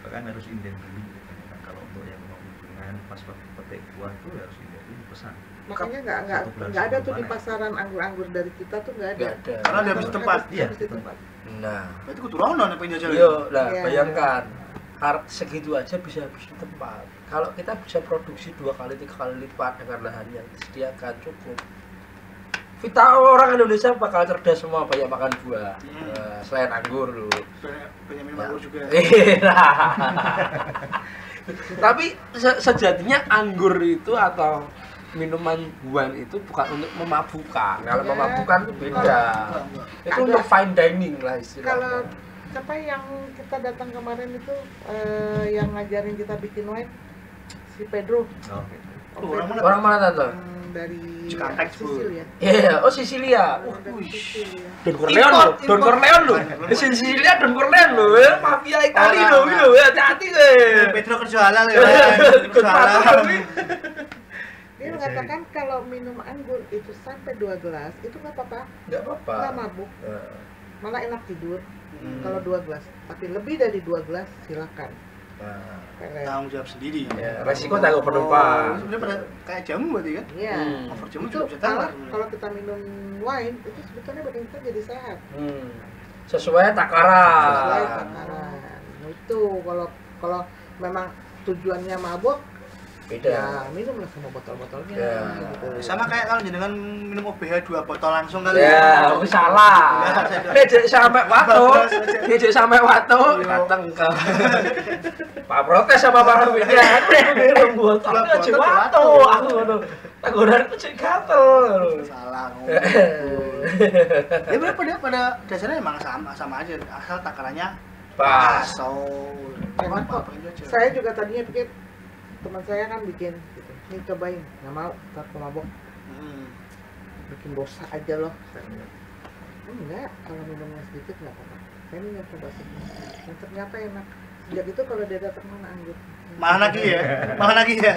E: Bahkan harus inden dulu. Kan kalau untuk yang mau hubungan pas petik buah itu harus inden dulu pesan.
D: Makanya
E: Satu bulan
D: nggak ada tuh
E: sebelum
D: di
E: panen.
D: pasaran anggur-anggur dari kita tuh nggak ada.
B: Nggak ada.
C: Karena dia habis tempat.
E: Iya,
D: Habis
E: di
D: itu.
E: tempat.
B: Nah,
C: Berarti kudu rono nih penjajah.
B: iya lah
D: Iya.
B: bayangkan segitu aja bisa habis di tempat. Kalau kita bisa produksi 2 kali 3 kali lipat dengan lahan yang disediakan cukup. Kita orang Indonesia bakal cerdas semua, banyak makan buah. Nah, selain anggur loh.
C: Banyak minum
B: Ya.
C: anggur juga.
B: Iya. Tapi sejatinya anggur itu atau minuman buah itu bukan untuk memabukkan. Kalau
D: Ya.
B: memabukkan itu beda. Itu
D: Ada.
B: untuk fine dining lah
D: Kalau
B: istilahnya.
D: siapa yang kita datang kemarin itu yang ngajarin kita bikin wine, si Pedro.
E: Oh, gitu.
C: Tuh, orang mana?
B: Orang mana tante?
D: Dari
C: Cikampek, Bu.
D: Sicilia.
B: Iya, oh Sicilia.
D: Dari Sicilia.
B: Don Corleone loh, Don Corleone loh. Di Sicilia Don Corleone loh, mafia Itali loh, gitu. Hati-hati deh.
C: Pedro kerja halal ya.
B: Ikut
C: Kerja halal.
B: patah nih.
D: Dia mengatakan kalau minum anggur itu sampai 2 gelas itu nggak apa-apa,
B: Enggak apa-apa.
D: nggak mabuk,
B: Nah,
D: malah enak tidur
B: Hmm.
D: kalau 2 gelas. Tapi lebih dari 2 gelas silakan.
B: nah.
D: Pelet.
C: Tanggung jawab sendiri.
B: Ya, resiko tanggung penumpang.
C: Sebenarnya pada kayak jamu berarti kan?
D: Iya.
C: Over jamu
D: Itu
C: juga bisa tawar.
D: kalau kita minum wine itu sebetulnya badan kita jadi sehat.
B: Sesuai takaran.
D: Sesuai takaran. Nah, itu kalau memang tujuannya mabuk,
B: Beda.
D: ya minumlah sama botol-botolnya.
B: Ya.
D: Gitu.
C: Sama kayak kalau jenengan minum OBH 2 botol langsung kali.
B: Ya, aku salah. Ngejek sampai watu, ngejek sampai watu, datang ke Pak protes sama Pak Hamidnya. Minum botol ngejek watu. Aku ngono. Tenggorokanku cek gatel.
C: Salah ngomong. Ya bener pada dasarnya emang sama aja asal takarannya
B: Pas.
C: So,
D: Enak kok. Saya juga tadinya pikir teman saya kan bikin gitu. Nih cobain, nggak mau, ntar aku mabok, bikin dosa aja loh. Saya bilang, enggak, kalau minumnya sedikit nggak apa-apa. Saya minum coba sedikit. Dan ternyata enak. Sejak itu kalau dia datang mana anggur.
C: Malah lagi ya, malah lagi ya.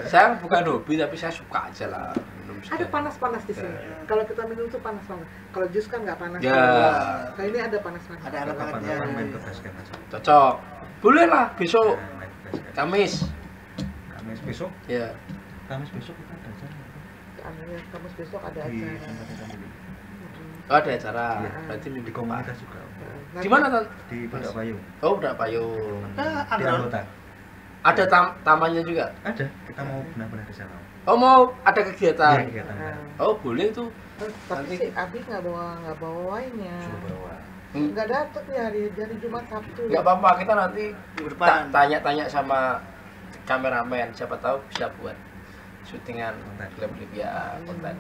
B: Saya bukan hobi tapi saya suka aja lah minum
D: Ada
B: sedikit.
D: panas-panas di sini. Kalau kita minum tuh panas-panas. Kalau jus kan nggak panas.
B: Ya.
D: Kalau ini ada panas-panas.
C: Ada anak
E: Kapan
C: banget ya.
E: main ke basket aja.
B: Cocok. Boleh lah besok
E: Nah, main ke basket.
B: Kamis.
E: Kamis besok,
B: Ya.
E: Kamis besok kita ada acara
D: Anunya kamus besok ada
E: di
D: acara.
E: tempatnya kami.
B: Oh, ada acara.
E: Iya.
B: Berarti minggu
E: Di
B: depan.
E: komunitas juga.
B: Di mana Tan?
E: Di Pondok Payung.
B: Oh, udah payung.
E: Di
C: underground.
E: anggota.
B: Ada tamannya juga.
E: Ada, kita mau benar-benar di sana.
B: Oh, mau ada
E: Iya,
B: kegiatan.
E: kegiatan.
B: Oh, boleh tuh.
D: Tapi
B: Nanti-
D: si Abi nggak bawa wine-nya.
E: Suruh bawa.
D: Nggak dapet ya dari Jumat Sabtu.
B: Nggak apa-apa, kita nanti
C: Minggu depan.
B: tanya-tanya sama kameramen, siapa tahu bisa buat syutingan
E: Konten.
B: klip-klip ya, konten.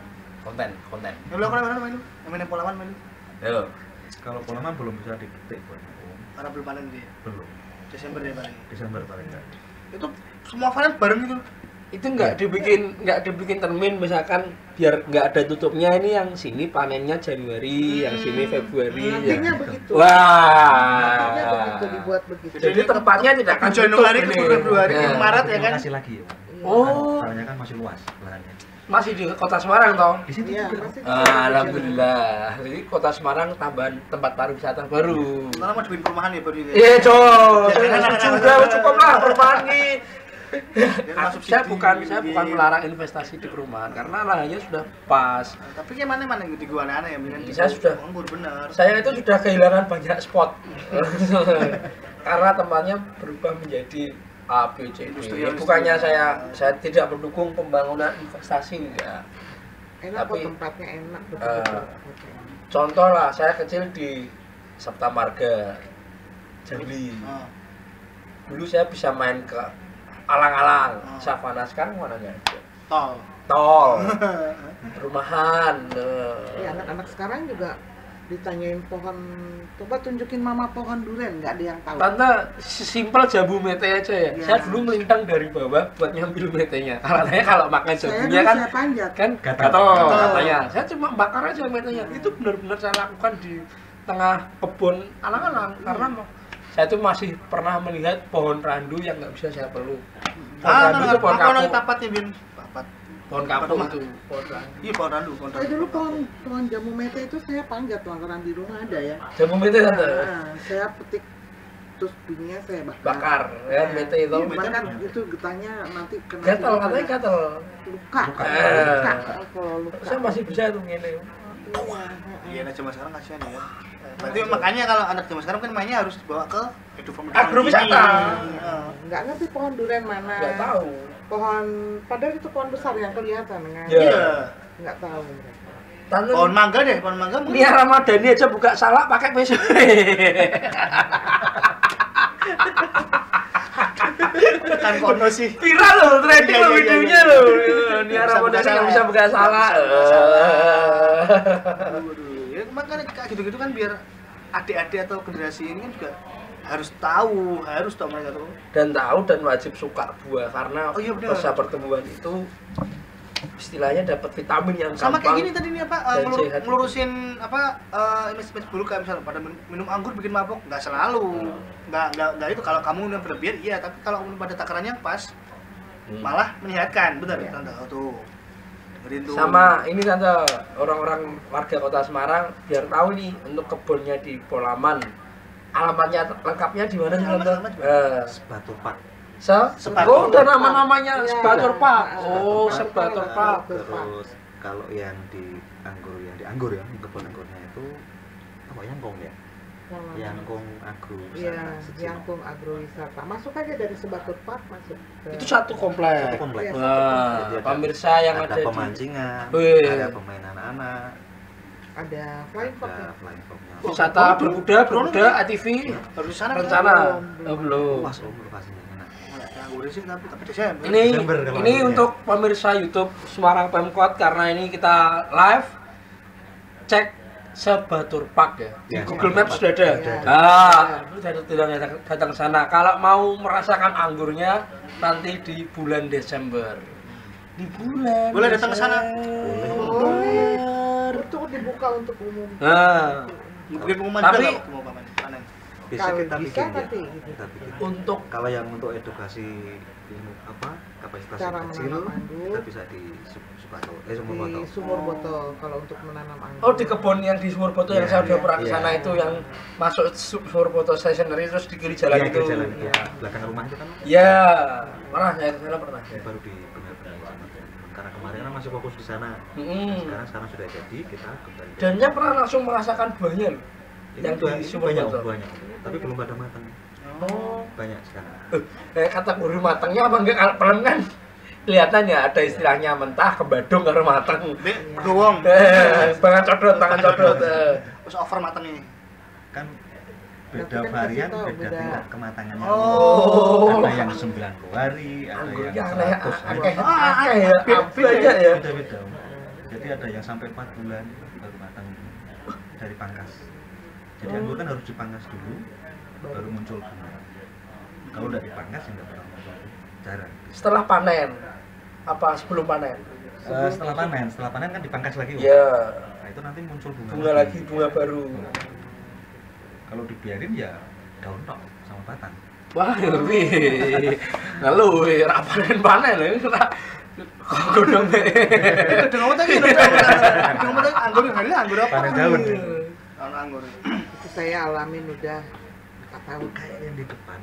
C: Ya lu mana main lu? Yang main polaman main lu?
B: Yo.
E: Kalau polaman belum bisa dipetik buat aku.
C: Karena belum panen dia.
E: Belum.
C: Desember ya paling.
E: Desember paling enggak.
C: Itu semua panen bareng gitu.
B: Itu nggak dibikin termin misalkan biar nggak ada tutupnya, ini yang sini panennya Januari, yang sini Februari.
D: Nantinya
B: yang-
D: begitu. Nantinya begitu
B: Wah.
D: dibuat begitu.
B: Jadi tempatnya tidak akan tutup
C: Januari ke
B: ini.
C: Februari ke
B: Ya.
C: Maret ya
E: Kita
C: kan?
E: kasih lagi ya. Pak.
B: Oh,
E: Soalnya kan masih luas lahannya.
B: masih di kota Semarang toh?
E: Di situ
D: Iya,
E: juga.
D: masih
B: Alhamdulillah. Jadi kota Semarang tambahan tempat pariwisata baru.
C: Karena mau dibikin perumahan ya baru ini.
B: Iya, Cok.
C: Jangan,
B: Sudah cukup lah perumahan ini.
C: Biar masuk
B: Saya
C: subsidi,
B: bukan
C: gitu.
B: melarang investasi di perumahan karena lahannya sudah pas.
C: Nah, tapi kayak mana di gua aneh ya, mendingan di
B: Saya sudah-
C: anggur bener.
B: Saya itu sudah kehilangan banyak spot. karena tempatnya berubah menjadi A, B, C, D.
C: Industrial.
B: Bukannya saya tidak mendukung pembangunan investasi, enggak.
D: Enak kok,
B: Tapi,
D: tempatnya enak betul-betul.
B: Contoh lah, saya kecil di Sabta Marga, Jambi. Dulu saya bisa main ke alang-alang, savana. Sekarang mana ada?
C: Tol.
B: Tol, perumahan.
D: Ya, anak-anak sekarang juga ditanyain pohon, coba tunjukin mama pohon durian, nggak ada yang tahu.
B: Tante, simpel jambu mete aja ya.
D: Ya.
B: Saya dulu melintang dari bawah buat nyambil metenya. Katanya kalau makan jambunya
D: dulu
B: kan
D: saya panjat.
B: gatal katanya. Saya cuma bakar aja metenya. Itu benar-benar saya lakukan di tengah kebun alang-alang karena saya tuh masih pernah melihat pohon randu yang nggak bisa saya peluk. Pohon randu itu pohon
C: Apa
B: kapuk.
C: papatnya Bin? Papat.
B: Pohon kapuk itu. Pohon randu.
C: Iya pohon randu, pohon
D: Saya
C: randu.
D: dulu pohon jamu mete itu saya panjat, lantaran di rumah ada ya.
B: Jambu mete tante.
D: Nah, saya petik terus bininya saya
B: Bakar ya mete itu.
D: Cuman kan itu getahnya nanti kena
B: Gatal
D: juga
B: katanya
D: pada
B: gatal.
D: luka.
B: Luka.
D: Luka. Kalau luka.
B: Saya masih bisa tuh ngene.
C: Iya, anak zaman sekarang kasihan ya. Berarti makanya kalau anak zaman sekarang kan mainnya harus dibawa ke
B: Agrowisata.
D: Nggak ngerti pohon durian mana.
B: Nggak tahu.
D: Pohon, padahal itu pohon besar yang kelihatan kan.
B: Iya.
C: Iya.
D: Nggak tahu mereka.
B: Tante,
C: Pohon mangga deh, pohon mangga mungkin.
B: Nia Ramadhani aja buka salak pakai pisau.
C: Kan kono sih.
B: Viral loh, trending
C: Iya,
B: loh
C: iya,
B: videonya
C: iya.
B: loh. Nia
C: Bisa buka
B: Ramadhani nggak
C: salak.
B: bisa buka salak.
C: Waduh, ya makanya kayak gitu-gitu kan biar adik-adik atau generasi ini kan juga harus tahu mereka tuh.
B: Dan tahu dan wajib suka buah karena
C: Oh, iya, benar.
B: masa pertumbuhan itu istilahnya dapat vitamin yang
C: Sama kayak
B: gampang.
C: gini tadi nih apa
B: dan sehat.
C: ngelurusin apa image buruk kayak misalnya pada minum anggur bikin mabok, nggak selalu. Nggak itu kalau kamu minum berlebihan iya, tapi kalau minum pada takarannya pas malah menyehatkan, benar ya Tante? Oh, tuh. Dengerin tuh.
B: Sama ini tante, orang-orang warga kota Semarang biar tahu nih untuk kebunnya di Polaman. Alamatnya lengkapnya di mana sih tante?
C: Alamat di mana?
E: Sebatur Pak.
C: Sebatur.
B: Oh, udah nama-namanya
D: Iya.
B: Sebatur Pak.
D: Sebatur
B: Oh,
D: Pak.
B: Sebatur Pak.
E: Terus kalau yang di anggur ya, kebun anggurnya itu apa Yangkong ya? Yangkong Agrowisata.
D: Iya,
E: Secino.
D: Yangkong Agrowisata. Masuk aja dari Sebatur Park masuk.
B: Itu satu komplek.
E: Satu komplek.
D: Iya.
B: Wah,
E: Jadi ada-
B: pemirsa yang
E: ada
B: ada di
E: pemancingan,
B: Wih.
E: ada pemain anak-anak,
D: Ada Flying Fox ya.
E: ada flying fox-nya.
B: wisata berkuda, ATV,
C: Baru di sana
B: rencana.
D: belum.
B: Oh, belum.
E: Luas om lokasinya enak.
C: anggur sih tapi Desember.
B: Ini
E: Desember kalau
B: ini
E: anggurnya.
B: untuk pemirsa YouTube Semarang Pemkot karena ini kita live cek Sebatur Park ya. Di
E: Ya,
B: Google
E: Sebatur
B: Maps
E: Park.
B: sudah ada.
D: Ya.
B: Lu tidak datang ke sana. Kalau mau merasakan anggurnya nanti di bulan Desember. Di bulan.
C: Boleh datang ke sana?
B: Desember.
D: Itu dibuka untuk umum.
B: Nah,
C: Mungkin pengumuman
B: Tapi-
C: juga nggak mau panen.
E: Bisa
D: Kalau
E: kita
D: bisa
E: bikin ya.
D: nanti.
E: Kita bikin.
B: untuk
E: Kalau yang untuk edukasi ilmu apa kapasitas
D: Cara
E: yang kecil,
D: menanam anggur.
E: kita bisa di Sukato, Sumur
D: Di
E: Botol.
D: sumur botol kalau untuk menanam anggur.
B: oh di kebun yang di Sumur Boto yang
E: Iya,
B: saya udah
E: iya,
B: pernah ke sana
E: iya.
B: itu yang masuk Sumur Boto Stationery terus di kiri jalan
E: Iya,
B: itu.
E: di jalan itu.
B: Iya.
E: Belakang rumah itu kan
B: Ya, pernah saya ke sana pernah.
E: ini baru di benar-benar sama teman. Karena kemarin kan masih fokus di sana.
B: Mm-mm.
E: Sekarang sudah jadi, kita kembali. ke
B: Dan
E: sana.
B: saya pernah langsung merasakan buahnya loh.
E: Ini
B: yang
E: dua-
B: di
E: ini
B: Sumur
E: banyak
B: Boto.
E: Om, banyak. Tapi belum pada matang.
B: Oh,
E: Banyak sekarang.
B: kata guru matangnya apa enggak kalau pelem kan kelihatan ya ada istilahnya mentah kebadung karo matang.
C: Gowong.
B: Banget codot, tangan codot.
C: Terus over matang ini.
E: Kan
D: Nanti
E: beda
D: kan
E: varian,
D: kasih tahu,
E: beda
D: beda.
E: tingkat kematangannya.
B: Oh.
E: Ada yang 90 hari, ada
B: Anggurnya
E: yang
B: aneh,
E: 100 hari.
B: akeh ya, banyak ya.
E: Beda-beda. Om. Jadi ada yang sampai 4 bulan baru matang dari pangkas. Jadi anggur kan harus dipangkas dulu, baru muncul bunga. Kalau udah dipangkas ya nggak bakal muncul, jarang.
B: Setelah panen, apa sebelum panen?
E: Setelah panen kan dipangkas lagi. Om.
B: Ya,
E: Nah itu nanti muncul bunga.
B: bunga lagi, bunga baru.
E: Kalau dibiarin ya daun tok sama batang.
B: Wah, lebih lalu panen ini kena godong
C: Udah ngomong tadi, udah ngomong tadi anggur ini anggur apa?
E: Panen daun.
C: Daun anggur.
D: Itu saya alamin udah 4 tahun.
E: Kayak yang di depan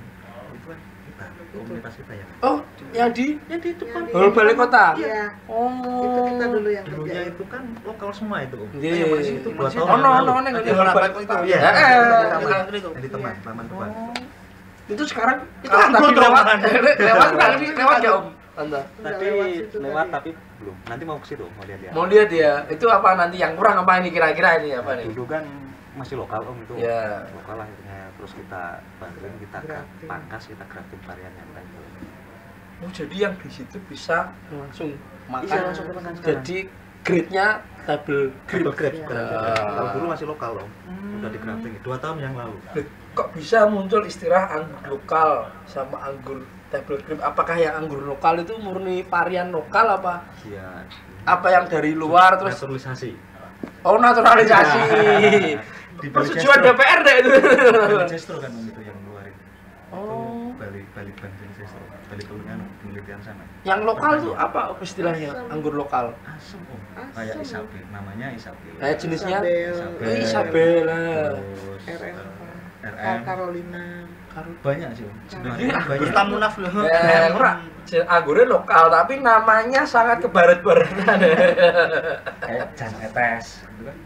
E: itu kan kita, komunitas kita ya.
B: Oh, yang di depan
D: Yang di-
B: Hall Balai Kota.
D: Iya.
B: Oh,
D: Itu kita dulu yang
E: Dulunya
D: kerjain.
E: itu kan lokal semua itu Om.
B: Iya.
E: Yang masih itu 2 tahun
B: Oh,
E: yang lalu.
B: no,
C: Di
B: di Hall Balai
C: itu.
B: Kota.
E: Iya.
B: Ya,
C: Taman.
E: Yang di teman depan.
B: Oh. Itu sekarang
C: Itu
B: kalau
C: anggur
B: tadi
C: dong,
B: lewat
C: kan?
B: lewat tadi lewat nggak Om? Tante.
E: Tadi
D: lewat situ
E: lewat
D: tadi.
E: tapi belum. Nanti mau ke situ mau lihat-lihat.
B: Mau lihat ya, itu apa nanti yang kurang apa ini kira-kira ini apa nih?
E: Dulu kan masih lokal Om itu.
B: Ya.
E: Lokal akhirnya terus kita bantuin kita
D: Grafting.
E: pangkas kita grafting varian yang lain.
B: Oh jadi yang di situ bisa langsung makan.
E: Iya, langsung makan sekarang.
B: Jadi grade-nya double grade.
E: Double grade.
D: Ya.
E: Kalau dulu masih lokal Om. Udah di grafting 2 tahun yang lalu.
B: Loh, kok bisa muncul istilah anggur lokal sama anggur double grade? Apakah yang anggur lokal itu murni varian lokal apa?
E: Iya.
B: Apa yang dari luar terus?
E: naturalisasi.
B: Oh naturalisasi.
E: Di
B: Persetujuan DPR deh itu.
E: Bali Cestro kan Om itu yang ngeluarin.
B: Oh.
E: Bali Banten Cestro. Bali penelitian sana.
B: Yang lokal tuh apa istilahnya? Anggur lokal.
E: Asem Om.
D: Asem.
E: Kayak Isabel, namanya Isabel.
B: Jenisnya?
D: Isabel,
B: Isabella.
E: Terus
D: RM,
E: RM.
D: Carolina.
E: Banyak sih Om. Sebenarnya
B: Iya,
E: banyak.
C: Gusta Munaf loh.
B: Ora, anggurnya lokal tapi namanya sangat ke barat-baratan.
E: Kayak Jan Etes gitu kan.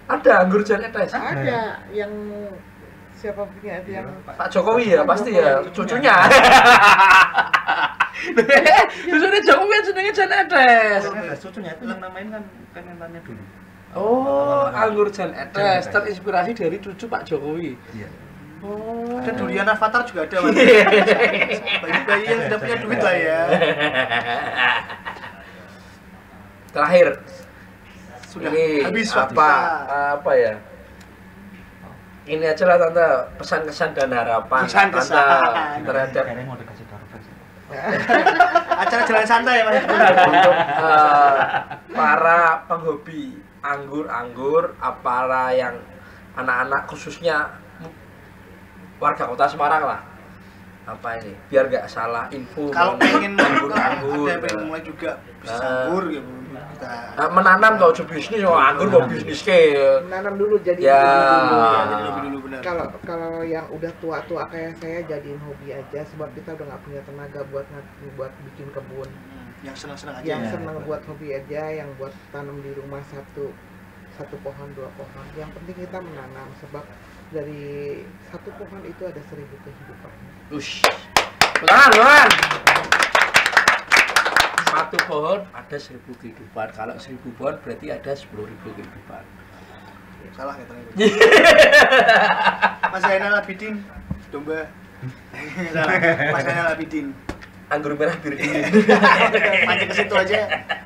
B: Ada anggur Jan Etes.
D: Ada yang siapa punya itu yang
B: Pak Jokowi ya pasti ya, cucunya. Cucunya Jokowi jenenge Jan Etes.
E: Jan Etes cucunya itu yang namain kan Kementannya dulu.
B: Oh, anggur Jan Etes terinspirasi dari cucu Pak Jokowi.
E: Iya.
B: Oh.
C: Ada durian Avatar juga ada Mas. Bayi-bayi yang sudah punya duit lah ya.
B: Terakhir
C: Sudah
B: ini
C: habis waktu
B: apa
C: kita.
B: apa ya? Ini aja lah tante pesan-kesan dan harapan
C: Pesan-kesan.
B: Tante terhadap
E: Kayaknya mau dikasih karpet sih.
C: Acara jalan santai ya Mas.
B: untuk para penghobi anggur, para yang anak-anak khususnya warga kota Semarang lah. Apa ini? Biar nggak salah info.
C: Kalau pengen
B: anggur,
C: ada pengen mulai juga bisnis anggur gitu. Kita
B: menanam tau bisnis, oh anggur mau bisnis ke.
D: menanam dulu jadi
B: Ya.
D: hobi dulu.
C: ya, jadi hobi dulu benar.
D: Kalau yang udah tua-tua kayak saya jadiin hobi aja sebab kita udah nggak punya tenaga buat bikin kebun.
C: Yang senang-senang aja.
D: Yang
E: ya.
D: senang buat hobi aja, yang buat tanam di rumah satu pohon 2 pohon. Yang penting kita menanam sebab dari 1 pohon itu ada 1000 kehidupan.
B: Ush. Pelan. Satu pohon ada 1000 kehidupan. Kalau 1000 pohon berarti ada 10.000 kehidupan.
C: Salah ya ternyata. Mas Zainal Abidin domba. Salah. Mas Zainal Abidin.
B: Anggur merah bir dingin.
C: Mancing ke situ aja.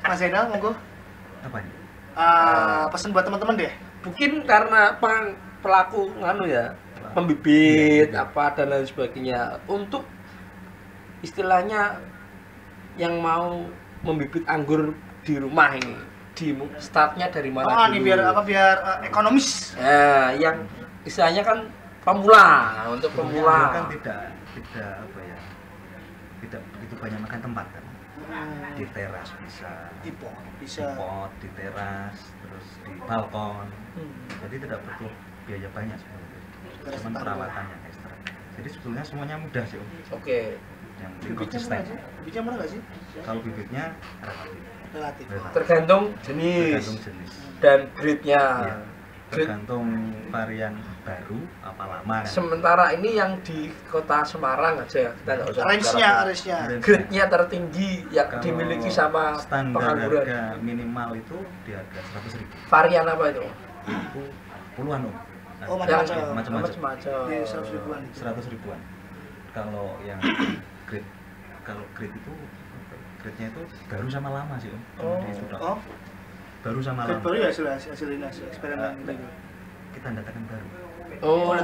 C: Mas Zainal monggo.
E: Apa nih?
C: Pesan buat teman-teman deh.
B: Mungkin karena pelaku nganu ya, pembibit
E: Iya.
B: apa dan lain sebagainya. Untuk istilahnya yang mau membibit anggur di rumah ini, startnya dari mana
C: Oh, ini
B: dulu?
C: biar apa biar ekonomis.
B: Ya, yang istilahnya kan pemula, untuk
E: Anggur
B: pemula.
E: kan tidak apa ya? Tidak begitu banyak makan tempat kan. Di teras bisa.
C: Di pot
E: Di
C: bisa.
E: pot, di teras, terus di balkon.
B: Hmm.
E: Jadi tidak butuh biaya banyak sebenarnya.
C: Teras
E: Cuman
C: tetangga.
E: perawatan yang ekstra. Jadi sebetulnya semuanya mudah sih Om.
B: Oke.
E: Yang
C: Bibitnya
E: konsisten.
C: murah sih? Bibitnya murah nggak sih?
E: Kalau bibitnya relatif.
C: Relatif.
B: Tergantung jenis
E: Tergantung jenis.
B: dan grade-nya.
E: Iya.
B: Grade.
E: Tergantung varian baru apa lama kan.
B: Sementara ini yang di kota Semarang aja kita nggak usah
C: Range-nya,
B: bicara.
C: range-nya.
B: Grade-nya tertinggi yang
E: Kalau
B: dimiliki sama
E: standar
B: pengangguran.
E: harga minimal itu di harga 100.000.
B: Varian apa itu?
E: Itu puluhan Om. Nah,
C: Oh,
B: Yang
C: macam-macam.
B: macam-macam.
C: Di 100 ribuan.
E: 100 ribuan. Kalau yang grade itu grade-nya itu baru sama lama sih Om.
B: Oh.
E: Di Sudok.
C: Oh,
E: Baru sama
C: grade
E: lama.
C: baru ya hasil ini hasil eksperimen
E: Nah,
C: gitu.
E: Kita datangkan baru.
B: Oh,
E: Nah,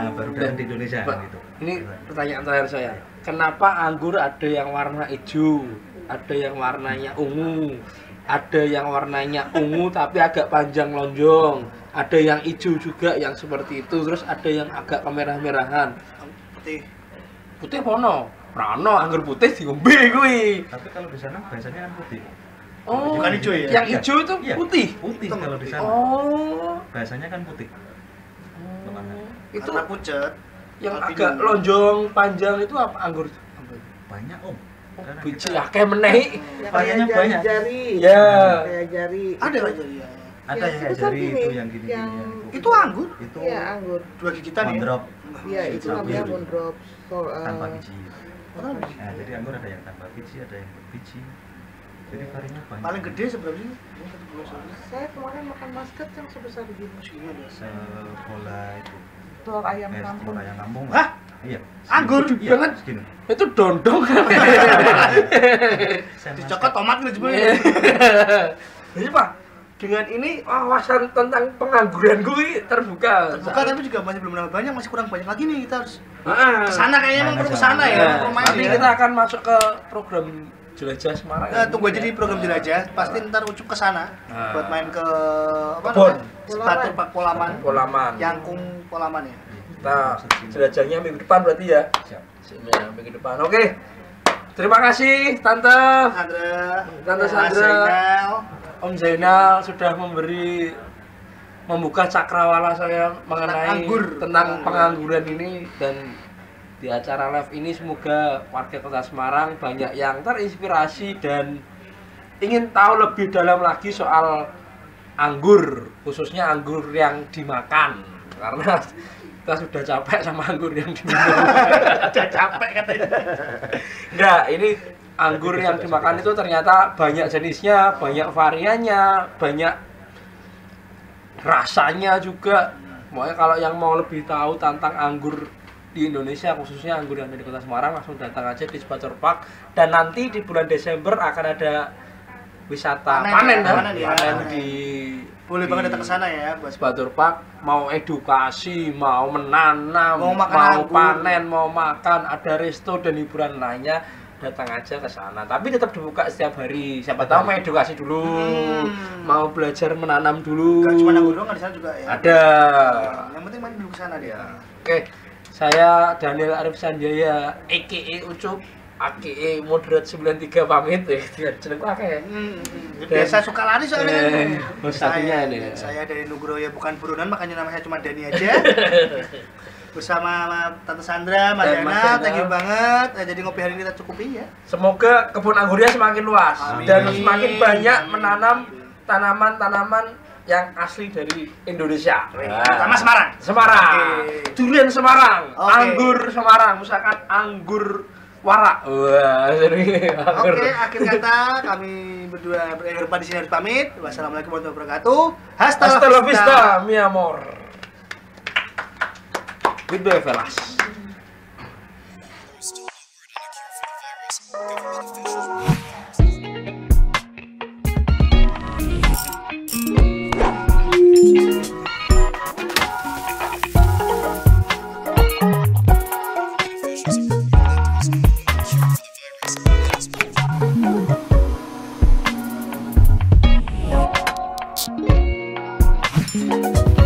E: baru datang di
B: Dan-
E: Indonesia
B: Pak,
E: kan gitu.
B: Ini pertanyaan terakhir saya. Kenapa anggur ada yang warna hijau, ada yang warnanya ungu, ada yang warnanya ungu tapi agak panjang lonjong, ada yang hijau juga yang seperti itu, terus ada yang agak kemerah-merahan.
C: Putih.
B: Putih pono, rano anggur putih diombe kuwi.
E: Tapi kalau di sana biasanya kan putih.
B: Oh,
C: Bukan hijau ya?
B: Yang hijau itu
E: Iya,
B: putih.
E: Putih
C: Hitam
E: kalau di
C: putih.
E: sana.
B: Oh.
E: Biasanya kan putih.
B: Itu
C: Karena pucet.
B: yang
C: albino.
B: agak lonjong panjang itu apa anggur?
E: Banyak Om. Karena
B: Biji
E: kita-
B: akeh meneh.
D: Yang
E: Variannya
D: kayak
E: banyak.
D: jari-jari.
B: Ya.
D: Kayak jari.
C: Ada nggak jadi
E: ada
D: yang
E: yang kayak
D: sebesar
E: jari
D: gini,
E: itu yang gini
D: yang-
E: yang
C: Itu anggur.
E: Itu
D: Iya, anggur.
C: 2 gigitan ya.
E: One drop.
D: Iya, itu namanya moon drop.
E: tanpa biji. Nah, jadi anggur ada yang tanpa biji, ada yang berbiji. Jadi variannya banyak.
C: Paling gede seberapa sih?
D: Saya kemarin makan basket yang sebesar begini.
E: Sebola itu.
D: Telur ayam kampung.
E: Telur ayam kampung.
C: Hah?
E: Iya.
C: Anggur?
E: Iya,
B: Jangan.
E: segini.
B: Itu dondong.
C: Dicokot tomat gitu sebenarnya.
B: Jadi Pak, dengan ini wawasan tentang pengangguran gue terbuka.
C: Terbuka tapi juga masih belum nambah banyak, masih kurang banyak lagi nih, kita harus
B: Heeh.
C: kesana kayaknya emang perlu kesana ya,
B: Nah,
C: perlu main
B: nanti
C: ya.
B: kita akan masuk ke program jelajah Semarang.
C: Nah, tunggu aja di program jelajah, pasti ntar ucup kesana
B: Nah.
C: buat main ke apa
B: Kebon.
C: namanya? Batur Pak Polaman,
B: Polaman.
C: Yangkung Polaman ya.
B: Kita jelajahnya minggu depan berarti ya.
E: Siap.
B: Ya, minggu depan. Oke. Terima kasih Tante
C: Tante
B: Sandra.
C: Zainal.
B: Om Zainal sudah membuka cakrawala saya mengenai
C: anggur.
B: tentang pengangguran ini, dan di acara live ini semoga warga Kota Semarang banyak yang terinspirasi dan ingin tahu lebih dalam lagi soal anggur, khususnya anggur yang dimakan, karena kita sudah capek sama anggur yang diminum.
C: Udah capek katanya.
B: Enggak, ini anggur yang dimakan itu ternyata banyak jenisnya, banyak variannya, banyak rasanya juga. Pokoknya kalau yang mau lebih tahu tentang anggur di Indonesia, khususnya anggur yang ada di Kota Semarang, langsung datang aja di Sebatur Park. Dan nanti di bulan Desember akan ada wisata panen di
C: Boleh banget datang ke sana ya buat
B: Sebatur Park. Mau edukasi, mau menanam,
C: Mau makan
B: mau
C: anggur.
B: panen, mau makan, ada resto dan hiburan lainnya, datang aja ke sana. Tapi tetap dibuka setiap hari. Siapa tahu mau edukasi dulu, mau belajar menanam dulu.
C: Gak cuma anggur doang, di sana juga ya.
B: Ada.
C: Yang penting main dulu ke sana dia.
B: Oke, saya Daniel Arif Sanjaya, a.k.a. Ucup, a.k.a. Moderat 93 pamit ya. Jenengku akeh.
C: Biasa suka lari soalnya.
B: Satunya ini.
C: Saya dari Nugroho, bukan buronan, makanya nama saya cuma Dani aja. Bersama Tante Sandra, Mas
B: Dan Mas
C: Zainal,
B: Zainal.
C: thank you banget. Nah, jadi ngopi hari ini kita cukupi ya.
B: Semoga kebun anggurnya semakin luas.
C: Amin.
B: Dan semakin banyak menanam tanaman-tanaman yang asli dari Indonesia.
C: Sama Semarang.
B: Semarang.
C: Oke.
B: Durian Semarang,
C: Oke.
B: anggur Semarang, misalkan anggur warak. Wah, jadi anggur.
C: Oke, akhir kata kami berdua berempat di sini harus pamit. Wassalamualaikum warahmatullahi wabarakatuh.
B: Hasta la vista, mi amor. Goodbye, fellas.
A: There's still no word on a cure for the virus. Government officials officials have reported that there's no known cure for the virus. That is been
C: Thank you.